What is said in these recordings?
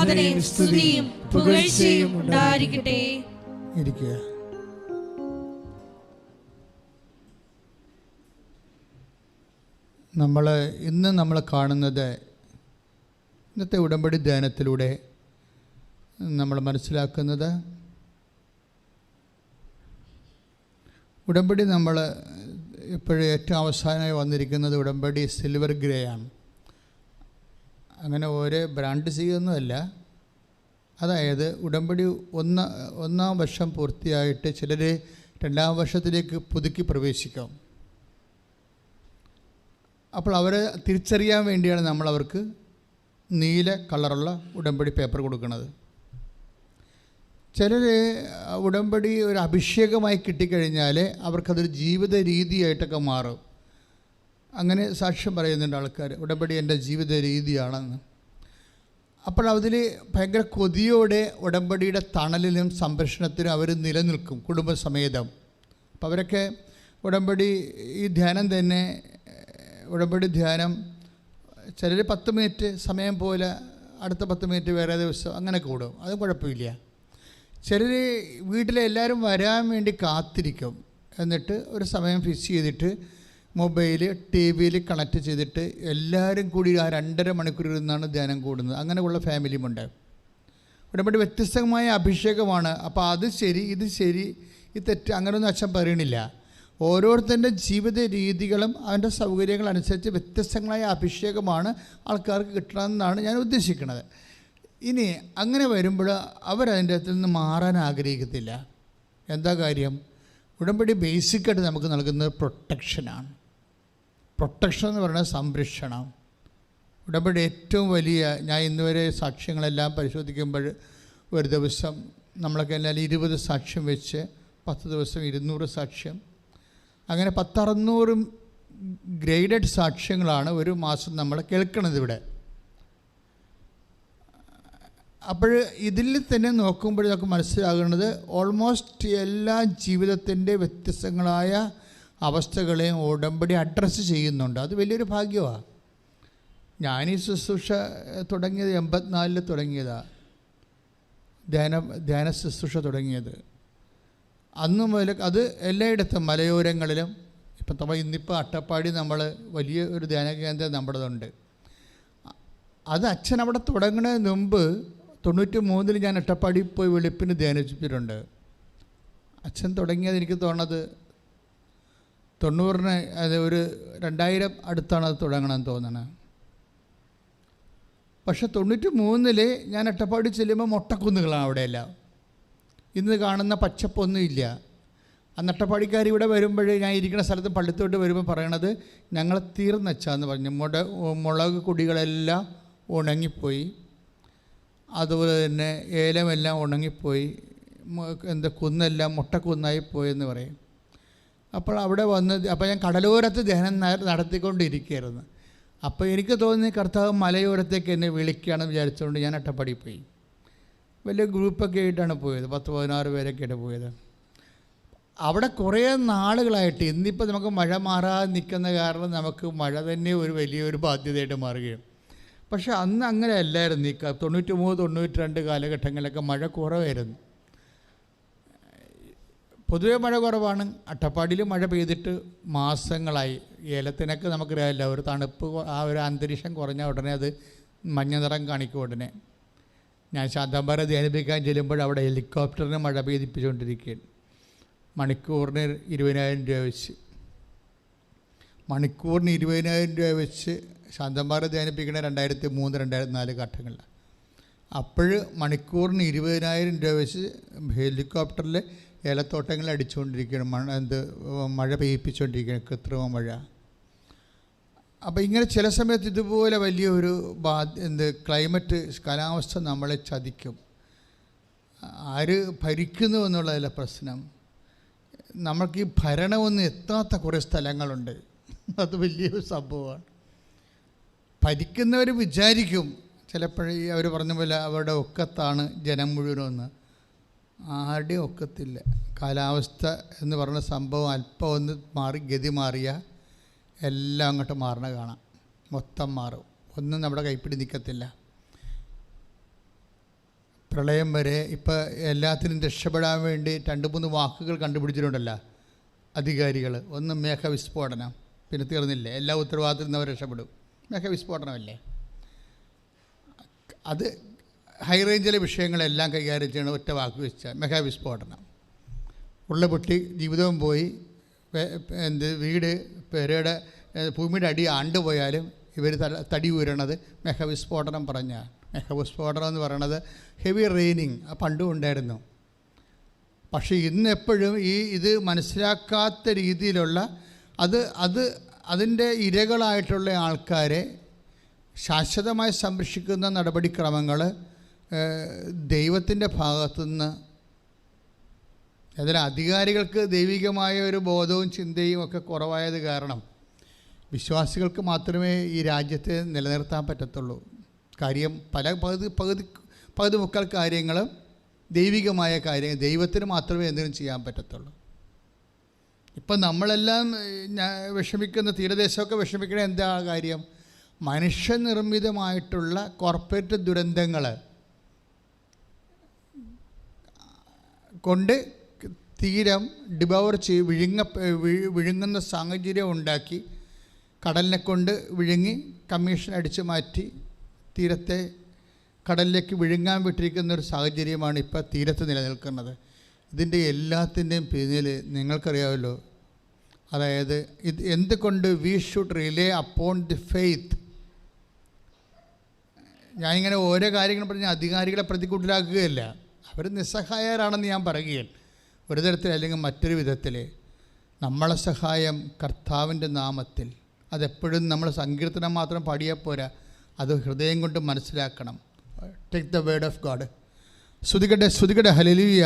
ആരാധനയും സ്തുതിയും പുകഴ്ചയും ഉണ്ടായിരിക്കട്ടെ. ഇരിക്കുക. ഇന്ന് നമ്മൾ കാണുന്നത് ഇന്നത്തെ ഉടമ്പടി ധ്യാനത്തിലൂടെ നമ്മൾ മനസ്സിലാക്കുന്നത്, ഉടമ്പടി നമ്മൾ ഇപ്പോഴും ഏറ്റവും അവസാനമായി വന്നിരിക്കുന്നത് ഉടമ്പടി സിൽവർ ഗ്രേ ആണ്. അങ്ങനെ ഓരോ ബ്രാൻഡ് ചെയ്യുന്നതല്ല. അതായത് ഉടമ്പടി ഒന്നാം വർഷം പൂർത്തിയായിട്ട് ചിലർ രണ്ടാം വർഷത്തിലേക്ക് പുതുക്കി പ്രവേശിക്കാം. അപ്പോൾ അവരെ തിരിച്ചറിയാൻ വേണ്ടിയാണ് നമ്മളവർക്ക് നീല കളറുള്ള ഉടമ്പടി പേപ്പർ കൊടുക്കുന്നത്. ചിലർ ഉടമ്പടി ഒരു അഭിഷേകമായി കിട്ടിക്കഴിഞ്ഞാൽ അവർക്കതൊരു ജീവിത രീതിയായിട്ടൊക്കെ മാറും. അങ്ങനെ സാക്ഷ്യം പറയുന്നുണ്ട് ആൾക്കാർ, ഉടമ്പടി എൻ്റെ ജീവിത രീതിയാണെന്ന്. അപ്പോൾ അതിൽ ഭയങ്കര കൊതിയോടെ ഉടമ്പടിയുടെ തണലിലും സംരക്ഷണത്തിനും അവർ നിലനിൽക്കും കുടുംബസമേതം. അപ്പോൾ അവരൊക്കെ ഉടമ്പടി ഈ ധ്യാനം തന്നെ, ഉടമ്പടി ധ്യാനം ചിലർ 10 മിനിറ്റ് സമയം പോലെ അടുത്ത 10 മിനിറ്റ് വേറെ ദിവസം അങ്ങനെ കൂടും, അത് കുഴപ്പമില്ല. ചിലർ വീട്ടിലെ എല്ലാവരും വരാൻ വേണ്ടി കാത്തിരിക്കും. എന്നിട്ട് ഒരു സമയം ഫിക്സ് ചെയ്തിട്ട് മൊബൈൽ TV കണക്ട് ചെയ്തിട്ട് എല്ലാവരും കൂടി ആ 2.5 മണിക്കൂർ ഇരുന്നാണ് ധ്യാനം കൂടുന്നത്. അങ്ങനെയുള്ള ഫാമിലിയുമുണ്ട്. ഉടമ്പടി വ്യത്യസ്തമായ അഭിഷേകമാണ്. അപ്പോൾ അത് ശരി, ഇത് ശരി, ഇത് തെറ്റ്, അങ്ങനെയൊന്നും അച്ഛൻ പറയണില്ല. ഓരോരുത്തരുടെ ജീവിത രീതികളും അവൻ്റെ സൗകര്യങ്ങളനുസരിച്ച് വ്യത്യസ്തങ്ങളായ അഭിഷേകമാണ് ആൾക്കാർക്ക് കിട്ടണമെന്നാണ് ഞാൻ ഉദ്ദേശിക്കുന്നത്. ഇനി അങ്ങനെ വരുമ്പോൾ അവരതിൻ്റെ അകത്തിൽ നിന്ന് മാറാൻ ആഗ്രഹിക്കത്തില്ല. എന്താ കാര്യം? ഉടമ്പടി ബേസിക്കായിട്ട് നമുക്ക് നൽകുന്നത് പ്രൊട്ടക്ഷനാണ്. പ്രൊട്ടക്ഷൻ എന്ന് പറയുന്നത് സംരക്ഷണം. ഉടമ്പടി ഏറ്റവും വലിയ, ഞാൻ ഇന്നുവരെ സാക്ഷ്യങ്ങളെല്ലാം പരിശോധിക്കുമ്പോൾ ഒരു ദിവസം നമ്മളൊക്കെ എല്ലാവരും 20 സാക്ഷ്യം വെച്ച് 10 ദിവസം 200 സാക്ഷ്യം, അങ്ങനെ 600 ഗ്രേഡഡ് സാക്ഷ്യങ്ങളാണ് ഒരു മാസം നമ്മൾ കേൾക്കുന്നത് ഇവിടെ. അപ്പോൾ ഇതിൽ തന്നെ നോക്കുമ്പോൾ നമുക്ക് മനസ്സിലാകുന്നത് ഓൾമോസ്റ്റ് എല്ലാ ജീവിതത്തിൻ്റെ വ്യത്യസ്തങ്ങളായ അവസ്ഥകളെയും ഉടമ്പടി അഡ്രസ്സ് ചെയ്യുന്നുണ്ട്. അത് വലിയൊരു ഭാഗ്യമാണ്. ഞാനീ ശുശ്രൂഷ തുടങ്ങിയത് 84 തുടങ്ങിയതാണ്. ധ്യാന ശുശ്രൂഷ തുടങ്ങിയത് അന്ന് മുതൽ അത് എല്ലായിടത്തും മലയോരങ്ങളിലും. ഇന്നിപ്പോൾ അട്ടപ്പാടി നമ്മൾ വലിയ ഒരു ധ്യാന കേന്ദ്രം നമ്മുടേതുണ്ട്. അത് അച്ഛൻ അവിടെ തുടങ്ങുന്നതിന് മുമ്പ് 93 ഞാൻ അട്ടപ്പാടി പോയി വെളുപ്പിന് ധ്യാനിച്ചിട്ടുണ്ട്. അച്ഛൻ തുടങ്ങിയത് എനിക്ക് തോന്നുന്നത് 90 അത് ഒരു 2000 അടുത്താണ് അത് തുടങ്ങണമെന്ന് തോന്നണത്. പക്ഷെ 93 ഞാൻ അട്ടപ്പാടി ചെല്ലുമ്പോൾ മൊട്ടക്കുന്നുകളാണ് അവിടെയെല്ലാം. ഇന്ന് കാണുന്ന പച്ചപ്പൊന്നുമില്ല. അന്ന് അട്ടപ്പാടിക്കാർ ഇവിടെ വരുമ്പോൾ ഞാൻ ഇരിക്കുന്ന സ്ഥലത്ത് പള്ളിത്തോട്ട് വരുമ്പോൾ പറയണത്, ഞങ്ങൾ തീർന്നച്ചാന്ന് പറഞ്ഞു. മുളക് കുടികളെല്ലാം ഉണങ്ങിപ്പോയി, അതുപോലെ തന്നെ ഏലമെല്ലാം ഉണങ്ങിപ്പോയി, കുന്നെല്ലാം മുട്ടക്കുന്നായി പോയെന്ന് പറയും. അപ്പോൾ അവിടെ അപ്പോൾ ഞാൻ കടലോരത്ത് ധ്യാനം നടത്തിക്കൊണ്ടിരിക്കുകയായിരുന്നു. അപ്പോൾ എനിക്ക് തോന്നി കർത്താവ് മലയോരത്തേക്ക് എന്നെ വിളിക്കുകയാണെന്ന് വിചാരിച്ചുകൊണ്ട് ഞാൻ അട്ടപ്പാടി പോയി. വലിയ ഗ്രൂപ്പൊക്കെ ആയിട്ടാണ് പോയത്, 10-16 പേരൊക്കെയാണ് പോയത്. അവിടെ കുറേ നാളുകളായിട്ട്, ഇന്നിപ്പോൾ നമുക്ക് മഴ മാറാതെ നിൽക്കുന്ന കാരണം നമുക്ക് മഴ തന്നെ ഒരു വലിയൊരു ബാധ്യതയായിട്ട് മാറുകയും. പക്ഷെ അന്ന് അങ്ങനെ അല്ലായിരുന്നു. 93-92 കാലഘട്ടങ്ങളിലൊക്കെ മഴ കുറവായിരുന്നു. പൊതുവെ മഴ കുറവാണ്. അട്ടപ്പാടിയിൽ മഴ പെയ്തിട്ട് മാസങ്ങളായി. ഏലത്തിനൊക്കെ നമുക്കറിയാമല്ല, ഒരു തണുപ്പ്, ആ ഒരു അന്തരീക്ഷം കുറഞ്ഞ ഉടനെ അത് മഞ്ഞ നിറം കാണിക്കും. ഉടനെ ഞാൻ ശാന്തമ്പാറ ധ്യാനിപ്പിക്കാൻ ചെല്ലുമ്പോൾ അവിടെ ഹെലികോപ്റ്ററിന് മഴ പെയ്തിപ്പിച്ചുകൊണ്ടിരിക്കുകയാണ്. മണിക്കൂറിന് 20,000 രൂപ വെച്ച്, മണിക്കൂറിന് 20,000 രൂപ വെച്ച് ശാന്തമ്പാറ ധ്യാനിപ്പിക്കണ 2003-2004 ഘട്ടങ്ങളിൽ. അപ്പോൾ മണിക്കൂറിന് 20,000 രൂപ വെച്ച് ഹെലികോപ്റ്ററിൽ ഏലത്തോട്ടങ്ങൾ അടിച്ചുകൊണ്ടിരിക്കുകയാണ്, മഴ പെയ്യിപ്പിച്ചുകൊണ്ടിരിക്കുകയാണ്, കൃത്രിമ മഴ. അപ്പോൾ ഇങ്ങനെ ചില സമയത്ത് ഇതുപോലെ വലിയൊരു ക്ലൈമറ്റ്, കാലാവസ്ഥ നമ്മളെ ചതിക്കും. ആര് ഭരിക്കുന്നു എന്നുള്ളതല്ല പ്രശ്നം. നമുക്ക് ഈ ഭരണമൊന്നും എത്താത്ത കുറേ സ്ഥലങ്ങളുണ്ട്. അത് വലിയൊരു സംഭവമാണ്. ഭരിക്കുന്നവർ വിചാരിക്കും ചിലപ്പോഴേ അവർ പറഞ്ഞ പോലെ അവരുടെ ഒക്കത്താണ് ജനം മുഴുവനെന്ന്. ആരുടെയും ഒക്കത്തില്ല. കാലാവസ്ഥ എന്ന് പറയുന്ന സംഭവം അല്പം ഒന്ന് ഗതി മാറിയാൽ എല്ലാം അങ്ങോട്ട് മാറണ കാണാം. മൊത്തം മാറും. ഒന്നും നമ്മുടെ കൈപ്പിടി നിൽക്കത്തില്ല. പ്രളയം വരെ ഇപ്പോൾ എല്ലാത്തിനും രക്ഷപ്പെടാൻ വേണ്ടി 2-3 വാക്കുകൾ കണ്ടുപിടിച്ചിട്ടുണ്ടല്ലോ അധികാരികൾ. ഒന്ന് മേഘവിസ്ഫോടനം, പിന്നെ തീർന്നില്ലേ, എല്ലാ ഉത്തരവാദിത്തത്തിൽ നിന്ന് അവർ രക്ഷപ്പെടും. മേഘവിസ്ഫോടനമല്ലേ അത്. ഹൈ റേഞ്ചിലെ വിഷയങ്ങളെല്ലാം കൈകാര്യം ചെയ്യണം ഒറ്റ വാക്ക് വെച്ചാൽ മേഘവിസ്ഫോടനം. ഉള്ള പൊട്ടി ജീവിതവും പോയി, വീട് പെരയുടെ ഭൂമിയുടെ അടി ആണ്ടുപോയാലും ഇവർ തടി ഉയരണത് മേഘവിസ്ഫോടനം പറഞ്ഞാൽ. മേഘവിസ്ഫോടനം എന്ന് പറയണത് ഹെവി റെയിനിങ് പണ്ടും ഉണ്ടായിരുന്നു. പക്ഷേ ഇന്നെപ്പോഴും ഇത് മനസ്സിലാക്കാത്ത രീതിയിലുള്ള അതിൻ്റെ ഇരകളായിട്ടുള്ള ആൾക്കാരെ ശാശ്വതമായി സംരക്ഷിക്കുന്ന നടപടിക്രമങ്ങൾ ദൈവത്തിൻ്റെ ഭാഗത്തുനിന്ന്, അതിൽ അധികാരികൾക്ക് ദൈവികമായ ഒരു ബോധവും ചിന്തയും ഒക്കെ കുറവായത് കാരണം വിശ്വാസികൾക്ക് മാത്രമേ ഈ രാജ്യത്തെ നിലനിർത്താൻ പറ്റത്തുള്ളൂ. കാര്യം പകുതി മുക്കാൽ കാര്യങ്ങളും ദൈവികമായ കാര്യങ്ങൾ, ദൈവത്തിന് മാത്രമേ എന്തെങ്കിലും ചെയ്യാൻ പറ്റത്തുള്ളൂ. ഇപ്പം നമ്മളെല്ലാം വിഷമിക്കുന്ന, തീരദേശമൊക്കെ വിഷമിക്കണ എന്താ കാര്യം? മനുഷ്യനിർമ്മിതമായിട്ടുള്ള കോർപ്പറേറ്റ് ദുരന്തങ്ങൾ കൊണ്ട് തീരം ഡിബവർ വിഴുങ്ങുന്ന സാഹചര്യം ഉണ്ടാക്കി, കടലിനെ കൊണ്ട് വിഴുങ്ങി കമ്മീഷൻ അടിച്ചു മാറ്റി തീരത്തെ കടലിലേക്ക് വിഴുങ്ങാൻ വിട്ടിരിക്കുന്ന ഒരു സാഹചര്യമാണ് ഇപ്പോൾ തീരത്ത് നിലനിൽക്കുന്നത്. ഇതിൻ്റെ എല്ലാത്തിൻ്റെയും പിന്നിൽ നിങ്ങൾക്കറിയാമല്ലോ, അതായത് എന്തുകൊണ്ട് we should relay upon the faith. ഞാനിങ്ങനെ ഓരോ കാര്യങ്ങൾ പറഞ്ഞ് അധികാരികളെ പ്രതികൂട്ടിലാക്കുകയല്ല, അവർ നിസ്സഹായരാണെന്ന് ഞാൻ പറയുകയില്ല. ഒരു തരത്തിൽ അല്ലെങ്കിൽ മറ്റൊരു വിധത്തിൽ നമ്മളെ സഹായം കർത്താവിൻ്റെ നാമത്തിൽ. അതെപ്പോഴും നമ്മൾ സങ്കീർത്തനം മാത്രം പാടിയാൽ പോരാ, അത് ഹൃദയം കൊണ്ട് മനസ്സിലാക്കണം. Take the word of God. സ്തുതിക്കട്ടെ ഹല്ലേലൂയ.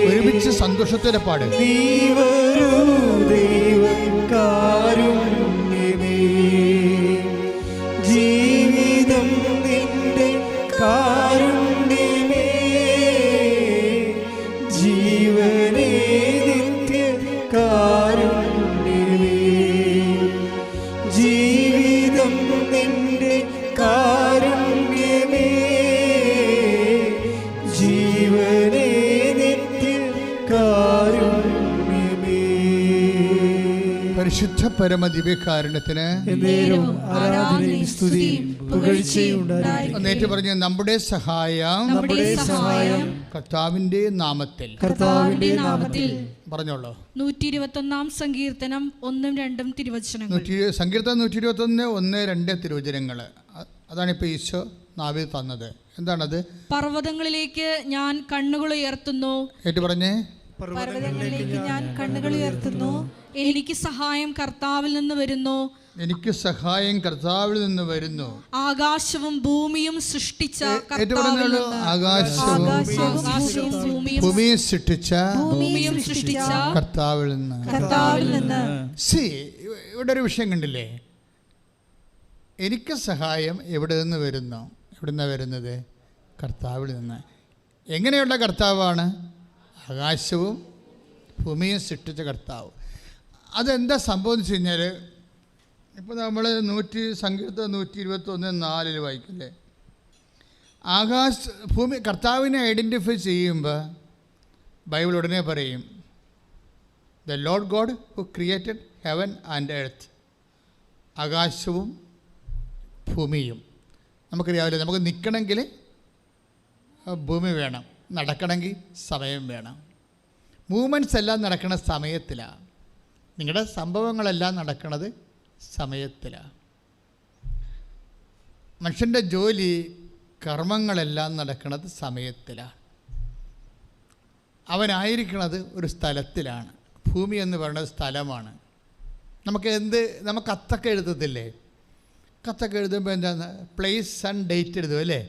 ഒരുമിച്ച് സന്തോഷത്തോടെ പാട്. ജീവിതം നിന്റെ കാരുണ്യമേ, ജീവനേ നിത്യ കാരുണ്യമേ, ജീവിതം നിന്റെ കാരുണ്യമേ, ജീവനേ നിത്യ കാരുണ്യമേ. പരിശുദ്ധ പരമദിവ്യകാരുണ്യത്തിന് നേറ്റ് പറഞ്ഞ് നമ്മുടെ സഹായം കർത്താവിന്റെ നാമത്തിൽ. പറഞ്ഞോളൂ. 121 സങ്കീർത്തനം 1-2 തിരുവചനങ്ങൾ. സങ്കീർത്തനം 121 1-2 തിരുവചനങ്ങൾ. അതാണ് ഇപ്പോൾ ഈശോ നാവിൽ തന്നത്. എന്താണത്? പർവ്വതങ്ങളിലേക്ക് ഞാൻ കണ്ണുകൾ ഉയർത്തുന്നു. ഏറ്റു പറഞ്ഞേ. പർവ്വതങ്ങളിലേക്ക് ഞാൻ കണ്ണുകൾ ഉയർത്തുന്നു, എനിക്ക് സഹായം കർത്താവിൽ നിന്ന് വരുന്നു. എനിക്ക് സഹായം കർത്താവിൽ നിന്ന് വരുന്നു. ആകാശവും ഭൂമിയും സൃഷ്ടിച്ച കർത്താവിൽ നിന്ന്. ആകാശവും ഭൂമിയും സൃഷ്ടിച്ച കർത്താവിൽ നിന്ന്. ഇവിടെ ഒരു വിഷയം കണ്ടില്ലേ? എനിക്ക് സഹായം എവിടെ നിന്ന് വരുന്നു? എവിടെ നിന്നാണ് വരുന്നത്? കർത്താവിൽ നിന്ന്. എങ്ങനെയുള്ള കർത്താവാണ്? ആകാശവും ഭൂമിയും സൃഷ്ടിച്ച കർത്താവ്. അതെന്താ സംഭവം എന്ന് വെച്ച് കഴിഞ്ഞാൽ, ഇപ്പോൾ നമ്മൾ സങ്കീർത്തനം 121:4 വായിക്കില്ലേ? ഭൂമി കർത്താവിനെ ഐഡൻറ്റിഫൈ ചെയ്യുമ്പോൾ ബൈബിൾ ഉടനെ പറയും, the Lord God who created heaven and earth. ആകാശവും ഭൂമിയും. നമുക്കറിയാവില്ല, നമുക്ക് നിൽക്കണമെങ്കിൽ ഭൂമി വേണം, നടക്കണമെങ്കിൽ സമയം വേണം. മൂവ്മെൻറ്റ്സ് എല്ലാം നടക്കുന്ന സമയത്തിലാണ്. നിങ്ങളുടെ സംഭവങ്ങളെല്ലാം നടക്കുന്നത് സമയത്തിലാണ്. മനുഷ്യൻ്റെ ജോലി കർമ്മങ്ങളെല്ലാം നടക്കുന്നത് സമയത്തിലാണ്. അവനായിരിക്കുന്നത് ഒരു സ്ഥലത്തിലാണ്. ഭൂമി എന്ന് പറയുന്നത് സ്ഥലമാണ്. നമുക്ക് കത്തൊക്കെ എഴുതത്തില്ലേ? കത്തൊക്കെ എഴുതുമ്പോൾ എന്താണ്? പ്ലേസ് ആൻഡ് ഡേറ്റ് എഴുതും അല്ലേ?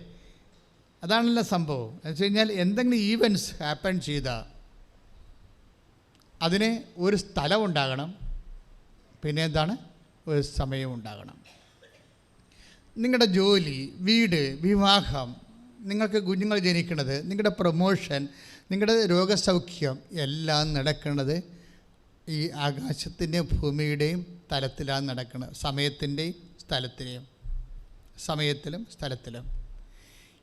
അതാണല്ലോ സംഭവം. എന്ന് വെച്ച് കഴിഞ്ഞാൽ എന്തെങ്കിലും ഈവൻറ്റ്സ് ഹാപ്പൻ ചെയ്താൽ അതിന് ഒരു സ്ഥലം ഉണ്ടാകണം, പിന്നെ എന്താണ്, ഒരു സമയം ഉണ്ടാകണം. നിങ്ങളുടെ ജോലി, വീട്, വിവാഹം, നിങ്ങൾക്ക് കുഞ്ഞുങ്ങൾ ജനിക്കുന്നത്, നിങ്ങളുടെ പ്രൊമോഷൻ, നിങ്ങളുടെ രോഗസൗഖ്യം എല്ലാം നടക്കുന്നത് ഈ ആകാശത്തിൻ്റെയും ഭൂമിയുടെയും തലത്തിലാണ് നടക്കുന്നത്. സമയത്തിൻ്റെയും സ്ഥലത്തിൻ്റെയും, സമയത്തിലും സ്ഥലത്തിലും.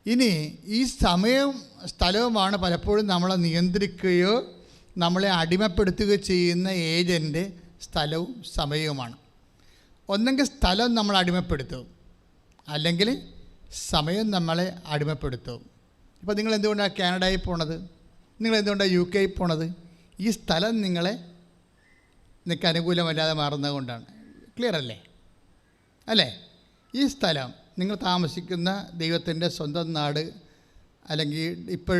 ഇനി ഈ സമയവും സ്ഥലവുമാണ് പലപ്പോഴും നമ്മളെ നിയന്ത്രിക്കുകയോ നമ്മളെ അടിമപ്പെടുത്തുകയോ ചെയ്യുന്ന ഏജൻറ്റ് സ്ഥലവും സമയവുമാണ്. ഒന്നെങ്കിൽ സ്ഥലം നമ്മൾ അടിമപ്പെടുത്തും, അല്ലെങ്കിൽ സമയം നമ്മളെ അടിമപ്പെടുത്തും. ഇപ്പോൾ നിങ്ങൾ എന്തുകൊണ്ടാണ് കാനഡയിൽ പോണത്, നിങ്ങൾ എന്തുകൊണ്ടാണ് UK പോണത്? ഈ സ്ഥലം നിങ്ങൾക്ക് അനുകൂലമല്ലാതെ മാറുന്നത് കൊണ്ടാണ്. ക്ലിയർ അല്ലേ? അല്ലേ? ഈ സ്ഥലം നിങ്ങൾ താമസിക്കുന്ന ദൈവത്തിൻ്റെ സ്വന്തം നാട്, അല്ലെങ്കിൽ ഇപ്പോൾ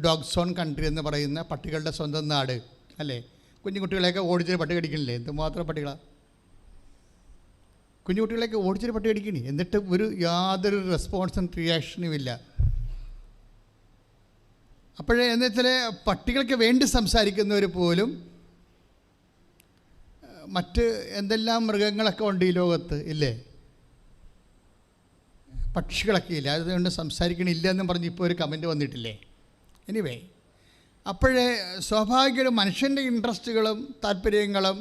ഡോഗ് സോൺ കൺട്രി എന്ന് പറയുന്ന പട്ടികളുടെ സ്വന്തം നാട് അല്ലേ? കുഞ്ഞുകുട്ടികളെയൊക്കെ ഓടിച്ചൊരു പട്ടി കടിക്കണില്ലേ? എന്തുമാത്രം പട്ടികളാണ് കുഞ്ഞുകുട്ടികളെയൊക്കെ ഓടിച്ചൊരു പട്ടി കടിക്കണേ, എന്നിട്ട് യാതൊരു റെസ്പോൺസും റിയാക്ഷനും ഇല്ല. അപ്പോഴേ എന്ന് വെച്ചാൽ പട്ടികൾക്ക് വേണ്ടി സംസാരിക്കുന്നവർ പോലും മറ്റ് എന്തെല്ലാം മൃഗങ്ങളൊക്കെ ഉണ്ട് ഈ ലോകത്ത് ഇല്ലേ, പക്ഷികളൊക്കെ ഇല്ല, അതുകൊണ്ട് സംസാരിക്കണില്ല എന്നും പറഞ്ഞ് ഇപ്പോൾ ഒരു കമൻറ്റ് വന്നിട്ടില്ലേ? എനിവേ, അപ്പോഴേ സ്വാഭാവികമായും മനുഷ്യൻ്റെ ഇൻട്രസ്റ്റുകളും താല്പര്യങ്ങളും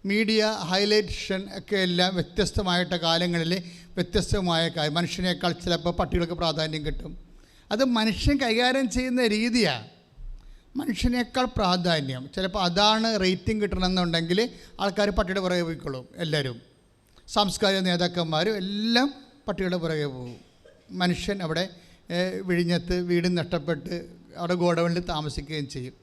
മീഡിയ ഹൈലൈറ്റേഷൻ ഒക്കെ എല്ലാം വ്യത്യസ്തമായിട്ട് കാലങ്ങളിൽ വ്യത്യസ്തമായ മനുഷ്യനേക്കാൾ ചിലപ്പോൾ പട്ടികൾക്ക് പ്രാധാന്യം കിട്ടും. അത് മനുഷ്യൻ കൈകാര്യം ചെയ്യുന്ന രീതിയാണ് മനുഷ്യനേക്കാൾ പ്രാധാന്യം. ചിലപ്പോൾ അതാണ് റേറ്റിംഗ് കിട്ടണമെന്നുണ്ടെങ്കിൽ ആൾക്കാർ പട്ടിയുടെ പുറകെ പോയിക്കൊള്ളും. എല്ലാവരും സാംസ്കാരിക നേതാക്കന്മാരും എല്ലാം പട്ടിയുടെ പുറകെ പോകും. മനുഷ്യൻ അവിടെ വിഴിഞ്ഞത്ത് വീട് നഷ്ടപ്പെട്ട് അവിടെ ഗോഡൗണിൽ താമസിക്കുകയും ചെയ്യും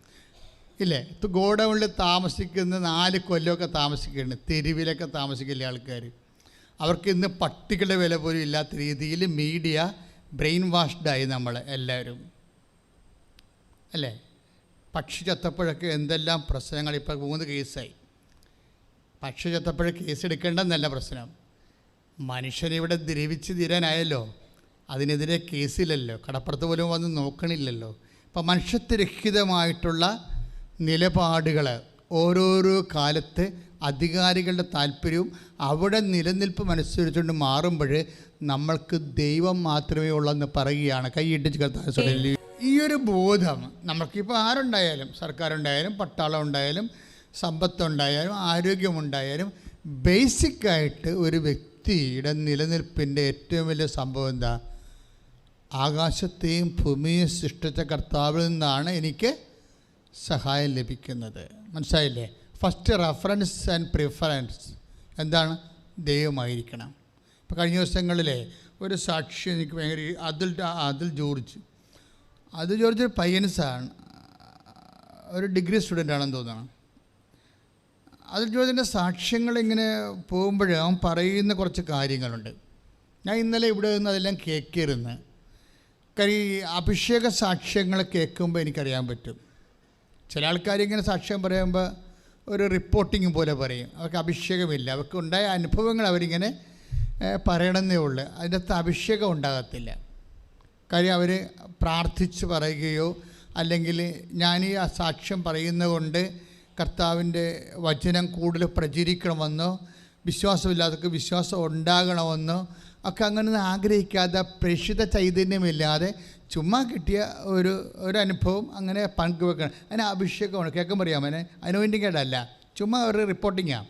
ഇല്ലേ? ഗോഡൗണിൽ താമസിക്കുന്ന 4 കൊല്ലമൊക്കെ താമസിക്കുകയാണ്, തെരുവിലൊക്കെ താമസിക്കില്ല ആൾക്കാർ. അവർക്ക് ഇന്ന് പട്ടികളുടെ വില പോലും ഇല്ലാത്ത രീതിയിൽ മീഡിയ ബ്രെയിൻ വാഷ്ഡായി നമ്മൾ എല്ലാവരും അല്ലേ? പക്ഷി ചത്തപ്പോഴൊക്കെ എന്തെല്ലാം പ്രശ്നങ്ങൾ. ഇപ്പോൾ 3 കേസായി. പക്ഷി ചത്തപ്പോഴേ കേസ് എടുക്കേണ്ടെന്നല്ല പ്രശ്നം, മനുഷ്യനിവിടെ ദ്രവിച്ച് തീരാനായല്ലോ, അതിനെതിരെ കേസില്ലല്ലോ, കടപ്പുറത്ത് പോലും വന്ന് നോക്കണില്ലല്ലോ. അപ്പോൾ മനുഷ്യത്വരഹിതമായിട്ടുള്ള നിലപാടുകൾ ഓരോരോ കാലത്ത് അധികാരികളുടെ താല്പര്യവും അവിടെ നിലനിൽപ്പ് അനുസരിച്ചുകൊണ്ട് മാറുമ്പോൾ നമ്മൾക്ക് ദൈവം മാത്രമേ ഉള്ളെന്ന് പറയുകയാണ്. കൈയിട്ടിച്ച് കർത്താവ്. ഈ ഒരു ബോധം നമുക്കിപ്പോൾ ആരുണ്ടായാലും, സർക്കാരുണ്ടായാലും പട്ടാളം ഉണ്ടായാലും സമ്പത്തുണ്ടായാലും ആരോഗ്യമുണ്ടായാലും ബേസിക്കായിട്ട് ഒരു വ്യക്തിയുടെ നിലനിൽപ്പിൻ്റെ ഏറ്റവും വലിയ സംഭവം എന്താ? ആകാശത്തെയും ഭൂമിയെയും സൃഷ്ടിച്ച കർത്താവിൽ നിന്നാണ് എനിക്ക് സഹായം ലഭിക്കുന്നത്. മനസ്സിലായില്ലേ? ഫസ്റ്റ് റെഫറൻസ് ആൻഡ് പ്രിഫറൻസ് എന്താണ്? ദൈവമായിരിക്കണം. ഇപ്പോൾ കഴിഞ്ഞ ദിവസങ്ങളിലെ ഒരു സാക്ഷി എനിക്ക് ഭയങ്കര അതിൽ ജോർജ് ഒരു പയ്യൻസാണ്, ഒരു ഡിഗ്രി സ്റ്റുഡൻ്റ് ആണെന്ന് തോന്നുന്നു. അതിൽ ജോർജിൻ്റെ സാക്ഷ്യങ്ങൾ ഇങ്ങനെ പോകുമ്പോൾ അവൻ പറയുന്ന കുറച്ച് കാര്യങ്ങളുണ്ട്. ഞാൻ ഇന്നലെ ഇവിടെ നിന്ന് അതെല്ലാം കേൾക്കിരുന്ന്. കാര്യം ഈ അഭിഷേക സാക്ഷ്യങ്ങൾ കേൾക്കുമ്പോൾ എനിക്കറിയാൻ പറ്റും. ചില ആൾക്കാരിങ്ങനെ സാക്ഷ്യം പറയുമ്പോൾ ഒരു റിപ്പോർട്ടിങ് പോലെ പറയും. അവർക്ക് അഭിഷേകമില്ല, അവർക്ക് ഉണ്ടായ അനുഭവങ്ങൾ അവരിങ്ങനെ പറയണമെന്നേ ഉള്ളൂ. അതിൻ്റെ അകത്ത് അഭിഷേകം ഉണ്ടാകത്തില്ല. കാര്യം അവർ പ്രാർത്ഥിച്ച് പറയുകയോ അല്ലെങ്കിൽ ഞാൻ ഈ സാക്ഷ്യം പറയുന്നത് കൊണ്ട് കർത്താവിൻ്റെ വചനം കൂടുതൽ പ്രചരിക്കണമെന്നോ വിശ്വാസമില്ലാത്തവർക്ക് വിശ്വാസം ഉണ്ടാകണമെന്നോ ഒക്കെ അങ്ങനെ ആഗ്രഹിക്കാതെ പ്രേക്ഷിത ചൈതന്യമില്ലാതെ ചുമ്മാ കിട്ടിയ ഒരു അനുഭവം അങ്ങനെ പങ്കുവെക്കണം. അതിന് അഭിഷേകമാണ്. കേൾക്കാൻ പറയാം, അതിന് അനോയിൻറ്റിങ് ആയിട്ടല്ല, ചുമ്മാ ഒരു റിപ്പോർട്ടിങ്ങാണ്,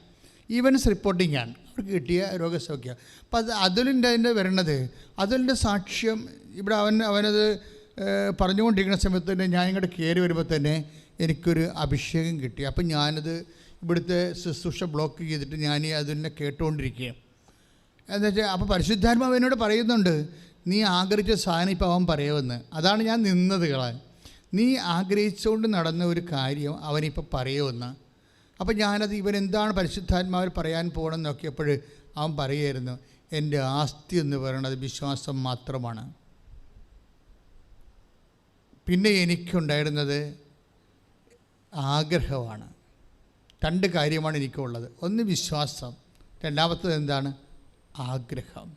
ഈവൻസ് റിപ്പോർട്ടിങ്ങാണ്. അവർക്ക് കിട്ടിയ രോഗസൗഖ്യം. അപ്പം അതിൻ്റെ വരണത് അതിൻ്റെ സാക്ഷ്യം ഇവിടെ അവനത് പറഞ്ഞുകൊണ്ടിരിക്കുന്ന സമയത്ത് തന്നെ ഞാൻ ഇങ്ങോട്ട് കയറി വരുമ്പോൾ തന്നെ എനിക്കൊരു അഭിഷേകം കിട്ടി. അപ്പം ഞാനത് ഇവിടുത്തെ ശുശ്രൂഷ ബ്ലോക്ക് ചെയ്തിട്ട് ഞാൻ അതിനെ കേട്ടുകൊണ്ടിരിക്കുകയാണ്. എന്താ വെച്ചാൽ അപ്പോൾ പരിശുദ്ധാത്മാവ് എന്നോട് പറയുന്നുണ്ട്, നീ ആഗ്രഹിച്ച സാധനം ഇപ്പോൾ അവൻ പറയുമെന്ന്. അതാണ് ഞാൻ നിന്നത് കളാൻ. നീ ആഗ്രഹിച്ചുകൊണ്ട് നടന്ന ഒരു കാര്യം അവനിപ്പോൾ പറയുമെന്ന്. അപ്പോൾ ഞാനത് ഇവനെന്താണ് പരിശുദ്ധാത്മാവിൽ പറയാൻ പോകണമെന്ന് നോക്കിയപ്പോൾ അവൻ പറയുമായിരുന്നു, എൻ്റെ ആസ്തി എന്ന് പറയുന്നത് വിശ്വാസം മാത്രമാണ്. പിന്നെ എനിക്കുണ്ടായിരുന്നത് ആഗ്രഹമാണ്. 2 കാര്യമാണ് എനിക്കുള്ളത്. ഒന്ന് വിശ്വാസം, രണ്ടാമത്തത് എന്താണ്? ആഗ്രഹം.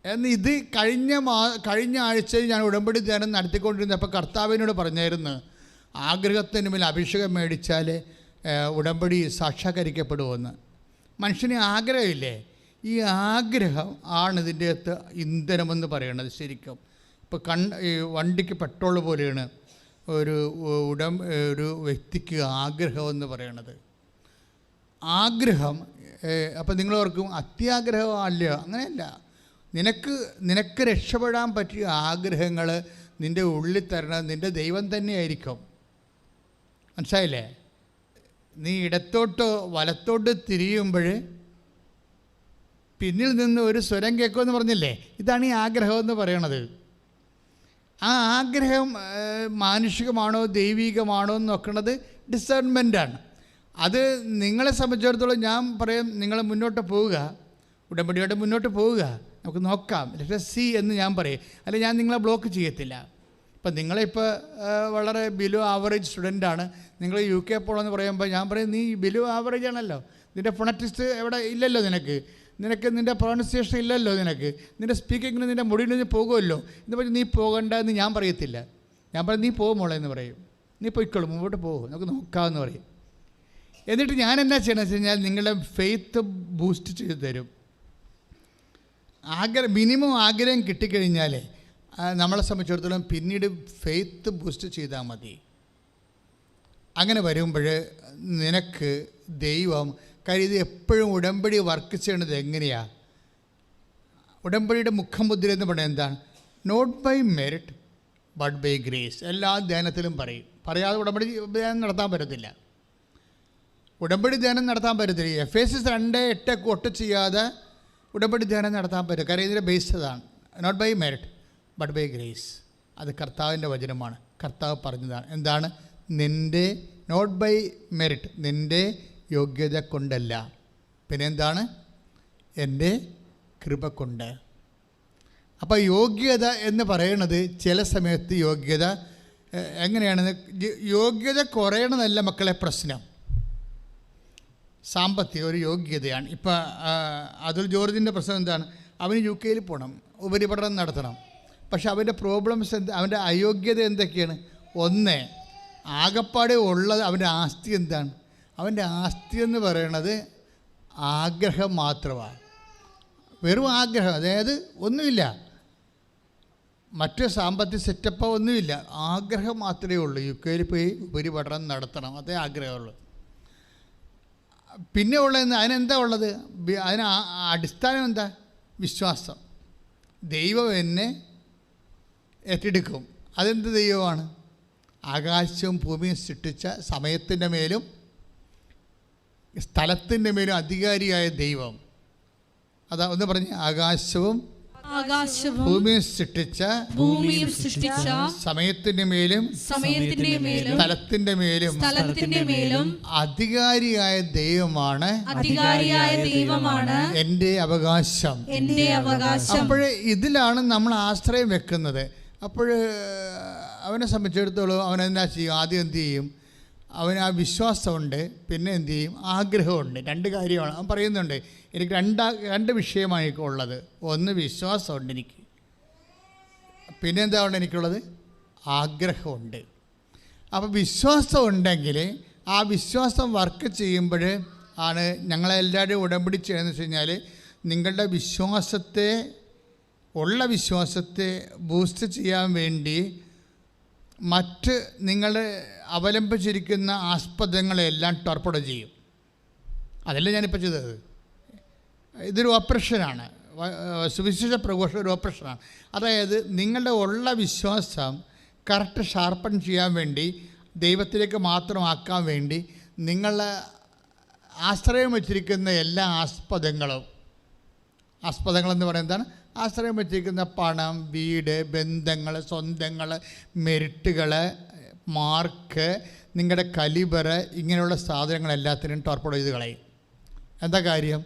എന്ന് ഇത് കഴിഞ്ഞ ആഴ്ചയിൽ ഞാൻ ഉടമ്പടി ധ്യാനം നടത്തിക്കൊണ്ടിരുന്നപ്പോൾ കർത്താവിനോട് പറഞ്ഞായിരുന്നു, ആഗ്രഹത്തിന് മേൽ അഭിഷേകം മേടിച്ചാൽ ഉടമ്പടി സാക്ഷാത്കരിക്കപ്പെടുമെന്ന്. മനുഷ്യന് ആഗ്രഹമില്ലേ? ഈ ആഗ്രഹം ആണ് ഇതിൻ്റെ അകത്ത് ഇന്ധനമെന്ന് പറയണത്. ശരിക്കും ഇപ്പോൾ ഈ വണ്ടിക്ക് പെട്രോൾ പോലെയാണ് ഒരു വ്യക്തിക്ക് ആഗ്രഹമെന്ന് പറയണത്. ആഗ്രഹം അപ്പം നിങ്ങളോർക്കും അത്യാഗ്രഹമല്ല, അങ്ങനെയല്ല. നിനക്ക് രക്ഷപ്പെടാൻ പറ്റിയ ആഗ്രഹങ്ങൾ നിൻ്റെ ഉള്ളിൽ തരണം നിൻ്റെ ദൈവം തന്നെയായിരിക്കും. മനസ്സിലായില്ലേ? നീ ഇടത്തോട്ടോ വലത്തോട്ട് തിരിയുമ്പോൾ പിന്നിൽ നിന്ന് ഒരു സ്വരം കേൾക്കുമെന്ന് പറഞ്ഞില്ലേ? ഇതാണ് ഈ ആഗ്രഹം എന്ന് പറയണത്. ആ ആഗ്രഹം മാനുഷികമാണോ ദൈവികമാണോ എന്ന് നോക്കുന്നത് ഡിസേൺമെൻറ്റാണ്. അത് നിങ്ങളെ സംബന്ധിച്ചിടത്തോളം ഞാൻ പറയും, നിങ്ങൾ മുന്നോട്ട് പോവുക, ഉടമ്പടിയോടെ മുന്നോട്ട് പോവുക, നമുക്ക് നോക്കാം, ലെറ്റ് സി എന്ന് ഞാൻ പറയും. അല്ലെങ്കിൽ ഞാൻ നിങ്ങളെ ബ്ലോക്ക് ചെയ്യത്തില്ല. ഇപ്പം നിങ്ങളിപ്പോൾ വളരെ ബിലോ ആവറേജ് സ്റ്റുഡൻ്റാണ്, നിങ്ങൾ UK പോകണമെന്ന് പറയുമ്പോൾ ഞാൻ പറയും, നീ ബിലോ ആവറേജ് ആണല്ലോ, നിൻ്റെ ഫൊണറ്റിസ്റ്റ് എവിടെ ഇല്ലല്ലോ, നിനക്ക് നിൻ്റെ പ്രൊണൗൺസിയേഷൻ ഇല്ലല്ലോ, നിൻ്റെ സ്പീക്കിങ്ങിന് നിൻ്റെ മുടിയിൽ നിന്ന് പോകുമല്ലോ എന്ന് പറഞ്ഞ് നീ പോകണ്ട എന്ന് ഞാൻ പറയത്തില്ല. ഞാൻ പറയും നീ പോകുമോളെ എന്ന് പറയും, നീ പോയിക്കോളും, മുമ്പോട്ട് പോകും, നമുക്ക് നോക്കാമെന്ന് പറയും. എന്നിട്ട് ഞാൻ എന്നാ ചെയ്യണമെന്ന് വെച്ച് കഴിഞ്ഞാൽ നിങ്ങളുടെ ഫെയ്ത്ത് ബൂസ്റ്റ് ചെയ്ത് തരും. മിനിമം ആഗ്രഹം കിട്ടിക്കഴിഞ്ഞാൽ നമ്മളെ സംബന്ധിച്ചിടത്തോളം പിന്നീട് ഫെയ്ത്ത് ബൂസ്റ്റ് ചെയ്താൽ മതി. അങ്ങനെ വരുമ്പോൾ നിനക്ക് ദൈവം കാര്യം ഇത് എപ്പോഴും ഉടമ്പടി വർക്ക് ചെയ്യണത് എങ്ങനെയാണ്? ഉടമ്പടിയുടെ മുഖമുദ്ര എന്ന് പറയുന്നത് എന്താണ്? Not by merit but by grace. എല്ലാ ധ്യാനത്തിലും പറയാതെ ഉടമ്പടി ധ്യാനം നടത്താൻ പറ്റത്തില്ല. ഉടമ്പടി ധ്യാനം നടത്താൻ പറ്റത്തില്ല. Efesians 2:8 കൊട്ട് ചെയ്യാതെ ഉടമ്പടി ധ്യാനം നടത്താൻ പറ്റും. കാര്യം ഇതിൻ്റെ ബേസ് അതാണ്. Not by merit but by grace. അത് കർത്താവിൻ്റെ വചനമാണ്. കർത്താവ് പറഞ്ഞതാണ്. എന്താണ്? നിൻ്റെ നോട്ട് ബൈ മെറിറ്റ്, നിൻ്റെ യോഗ്യത കൊണ്ടല്ല, പിന്നെ എന്താണ്? എൻ്റെ കൃപ കൊണ്ട്. അപ്പോൾ യോഗ്യത എന്ന് പറയുന്നത് ചില സമയത്ത് യോഗ്യത എങ്ങനെയാണെന്ന്, യോഗ്യത കുറയണമെന്നല്ല മക്കളെ പ്രശ്നം, സാമ്പത്തിക ഒരു യോഗ്യതയാണ്. ഇപ്പം അതുൽ ജോർജിൻ്റെ പ്രശ്നം എന്താണ്? അവന് UK പോകണം, ഉപരിപഠനം നടത്തണം. പക്ഷെ അവൻ്റെ പ്രോബ്ലംസ് അവൻ്റെ അയോഗ്യത എന്തൊക്കെയാണ്? ഒന്ന്, ആകപ്പാടെ ഉള്ളത് അവൻ്റെ ആസ്തി എന്താണ്? അവൻ്റെ ആസ്തി എന്ന് പറയണത് ആഗ്രഹം മാത്രമാണ്, വെറും ആഗ്രഹം. അതായത് ഒന്നുമില്ല, മറ്റ് സാമ്പത്തിക സെറ്റപ്പോ ഒന്നുമില്ല, ആഗ്രഹം മാത്രമേ ഉള്ളൂ. UK പോയി ഉപരിപഠനം നടത്തണം, അതേ ആഗ്രഹമുള്ളൂ. പിന്നെ ഉള്ളത് അതിനെന്താ ഉള്ളത്? അതിന് അടിസ്ഥാനം എന്താ? വിശ്വാസം. ദൈവം എന്നെ ഏറ്റെടുക്കും. അതെന്ത് ദൈവമാണ്? ആകാശവും ഭൂമിയും സൃഷ്ടിച്ച സമയത്തിൻ്റെ മേലും സ്ഥലത്തിൻ്റെ മേലും അധികാരിയായ ദൈവം. അതാ ഒന്ന് പറഞ്ഞ്, ആകാശവും ഭൂമിയും സൃഷ്ടിച്ച സമയത്തിന്റെ മേലും സ്ഥലത്തിന്റെ മേലും അധികാരിയായ ദൈവമാണ് എൻ്റെ അവകാശം. അപ്പോഴേ ഇതിലാണ് നമ്മൾ ആശ്രയം വെക്കുന്നത്. അപ്പോൾ അവനെ സംബന്ധിച്ചിടത്തോളം അവൻ എന്നാ ചെയ്യും? ആദ്യം എന്ത് ചെയ്യും? അവന് ആ വിശ്വാസമുണ്ട്, പിന്നെ എന്തു ചെയ്യും? ആഗ്രഹമുണ്ട്. രണ്ട് കാര്യമാണ് അവൻ പറയുന്നുണ്ട്. എനിക്ക് രണ്ട് വിഷയമാണ് എനിക്കുള്ളത്. ഒന്ന് വിശ്വാസമുണ്ട് എനിക്ക്, പിന്നെ എന്താ ഉണ്ട് എനിക്കുള്ളത്? ആഗ്രഹമുണ്ട്. അപ്പോൾ വിശ്വാസം ഉണ്ടെങ്കിൽ ആ വിശ്വാസം വർക്ക് ചെയ്യുമ്പോൾ ആണ് ഞങ്ങളെല്ലാവരും ഉടമ്പടി ചെയ്യുന്നതെന്ന് വെച്ച് കഴിഞ്ഞാൽ നിങ്ങളുടെ വിശ്വാസത്തെ ബൂസ്റ്റ് ചെയ്യാൻ വേണ്ടി മറ്റ് നിങ്ങൾ അവലംബിച്ചിരിക്കുന്ന ആസ്പദങ്ങളെല്ലാം ടോർപ്പഡോ ചെയ്യും. അതല്ല ഞാനിപ്പോൾ ചെയ്തത്. ഇതൊരു ഓപ്പറേഷനാണ്, സുവിശേഷ പ്രഘോഷം ഒരു ഓപ്പറേഷനാണ്. അതായത് നിങ്ങളുടെ ഉള്ള വിശ്വാസം കറക്റ്റ് ഷാർപ്പൺ ചെയ്യാൻ വേണ്ടി, ദൈവത്തിലേക്ക് മാത്രമാക്കാൻ വേണ്ടി നിങ്ങളെ ആശ്രയം വച്ചിരിക്കുന്ന എല്ലാ ആസ്പദങ്ങളെന്ന് പറയുന്നത് എന്താണ്? ആശ്രയം വച്ചിരിക്കുന്ന പണം, വീട്, ബന്ധങ്ങൾ, സ്വന്തങ്ങൾ, മെറിറ്റുകൾ, മാർക്ക്, നിങ്ങളുടെ കലിബർ, ഇങ്ങനെയുള്ള സാധനങ്ങളെല്ലാത്തിനും ടോർപ്പഡോ ചെയ്ത് കളയും. എന്താ കാര്യം?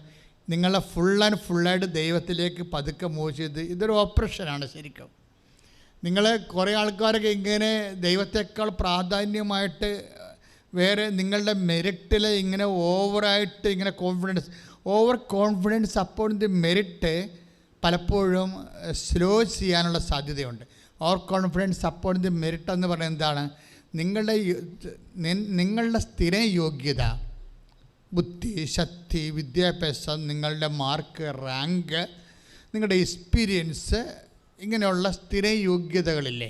നിങ്ങളെ ഫുള്ളായിട്ട് ദൈവത്തിലേക്ക് പതുക്കെ മൂവ് ചെയ്ത്, ഇതൊരു ഓപ്പറേഷനാണ് ശരിക്കും. നിങ്ങൾ കുറേ ആൾക്കാരൊക്കെ ഇങ്ങനെ ദൈവത്തെക്കാൾ പ്രാധാന്യമായിട്ട് വേറെ നിങ്ങളുടെ മെറിറ്റിൽ ഇങ്ങനെ ഓവറായിട്ട് ഇങ്ങനെ over confidence upon the merit പലപ്പോഴും സ്ലോ ചെയ്യാനുള്ള സാധ്യതയുണ്ട്. Over confidence upon the merit എന്ന് പറയുന്നത് എന്താണ്? നിങ്ങളുടെ സ്ഥിര യോഗ്യത, ബുദ്ധി, ശക്തി, വിദ്യാഭ്യാസം, നിങ്ങളുടെ മാർക്ക്, റാങ്ക്, നിങ്ങളുടെ എക്സ്പീരിയൻസ്, ഇങ്ങനെയുള്ള സ്ഥിര യോഗ്യതകളില്ലേ,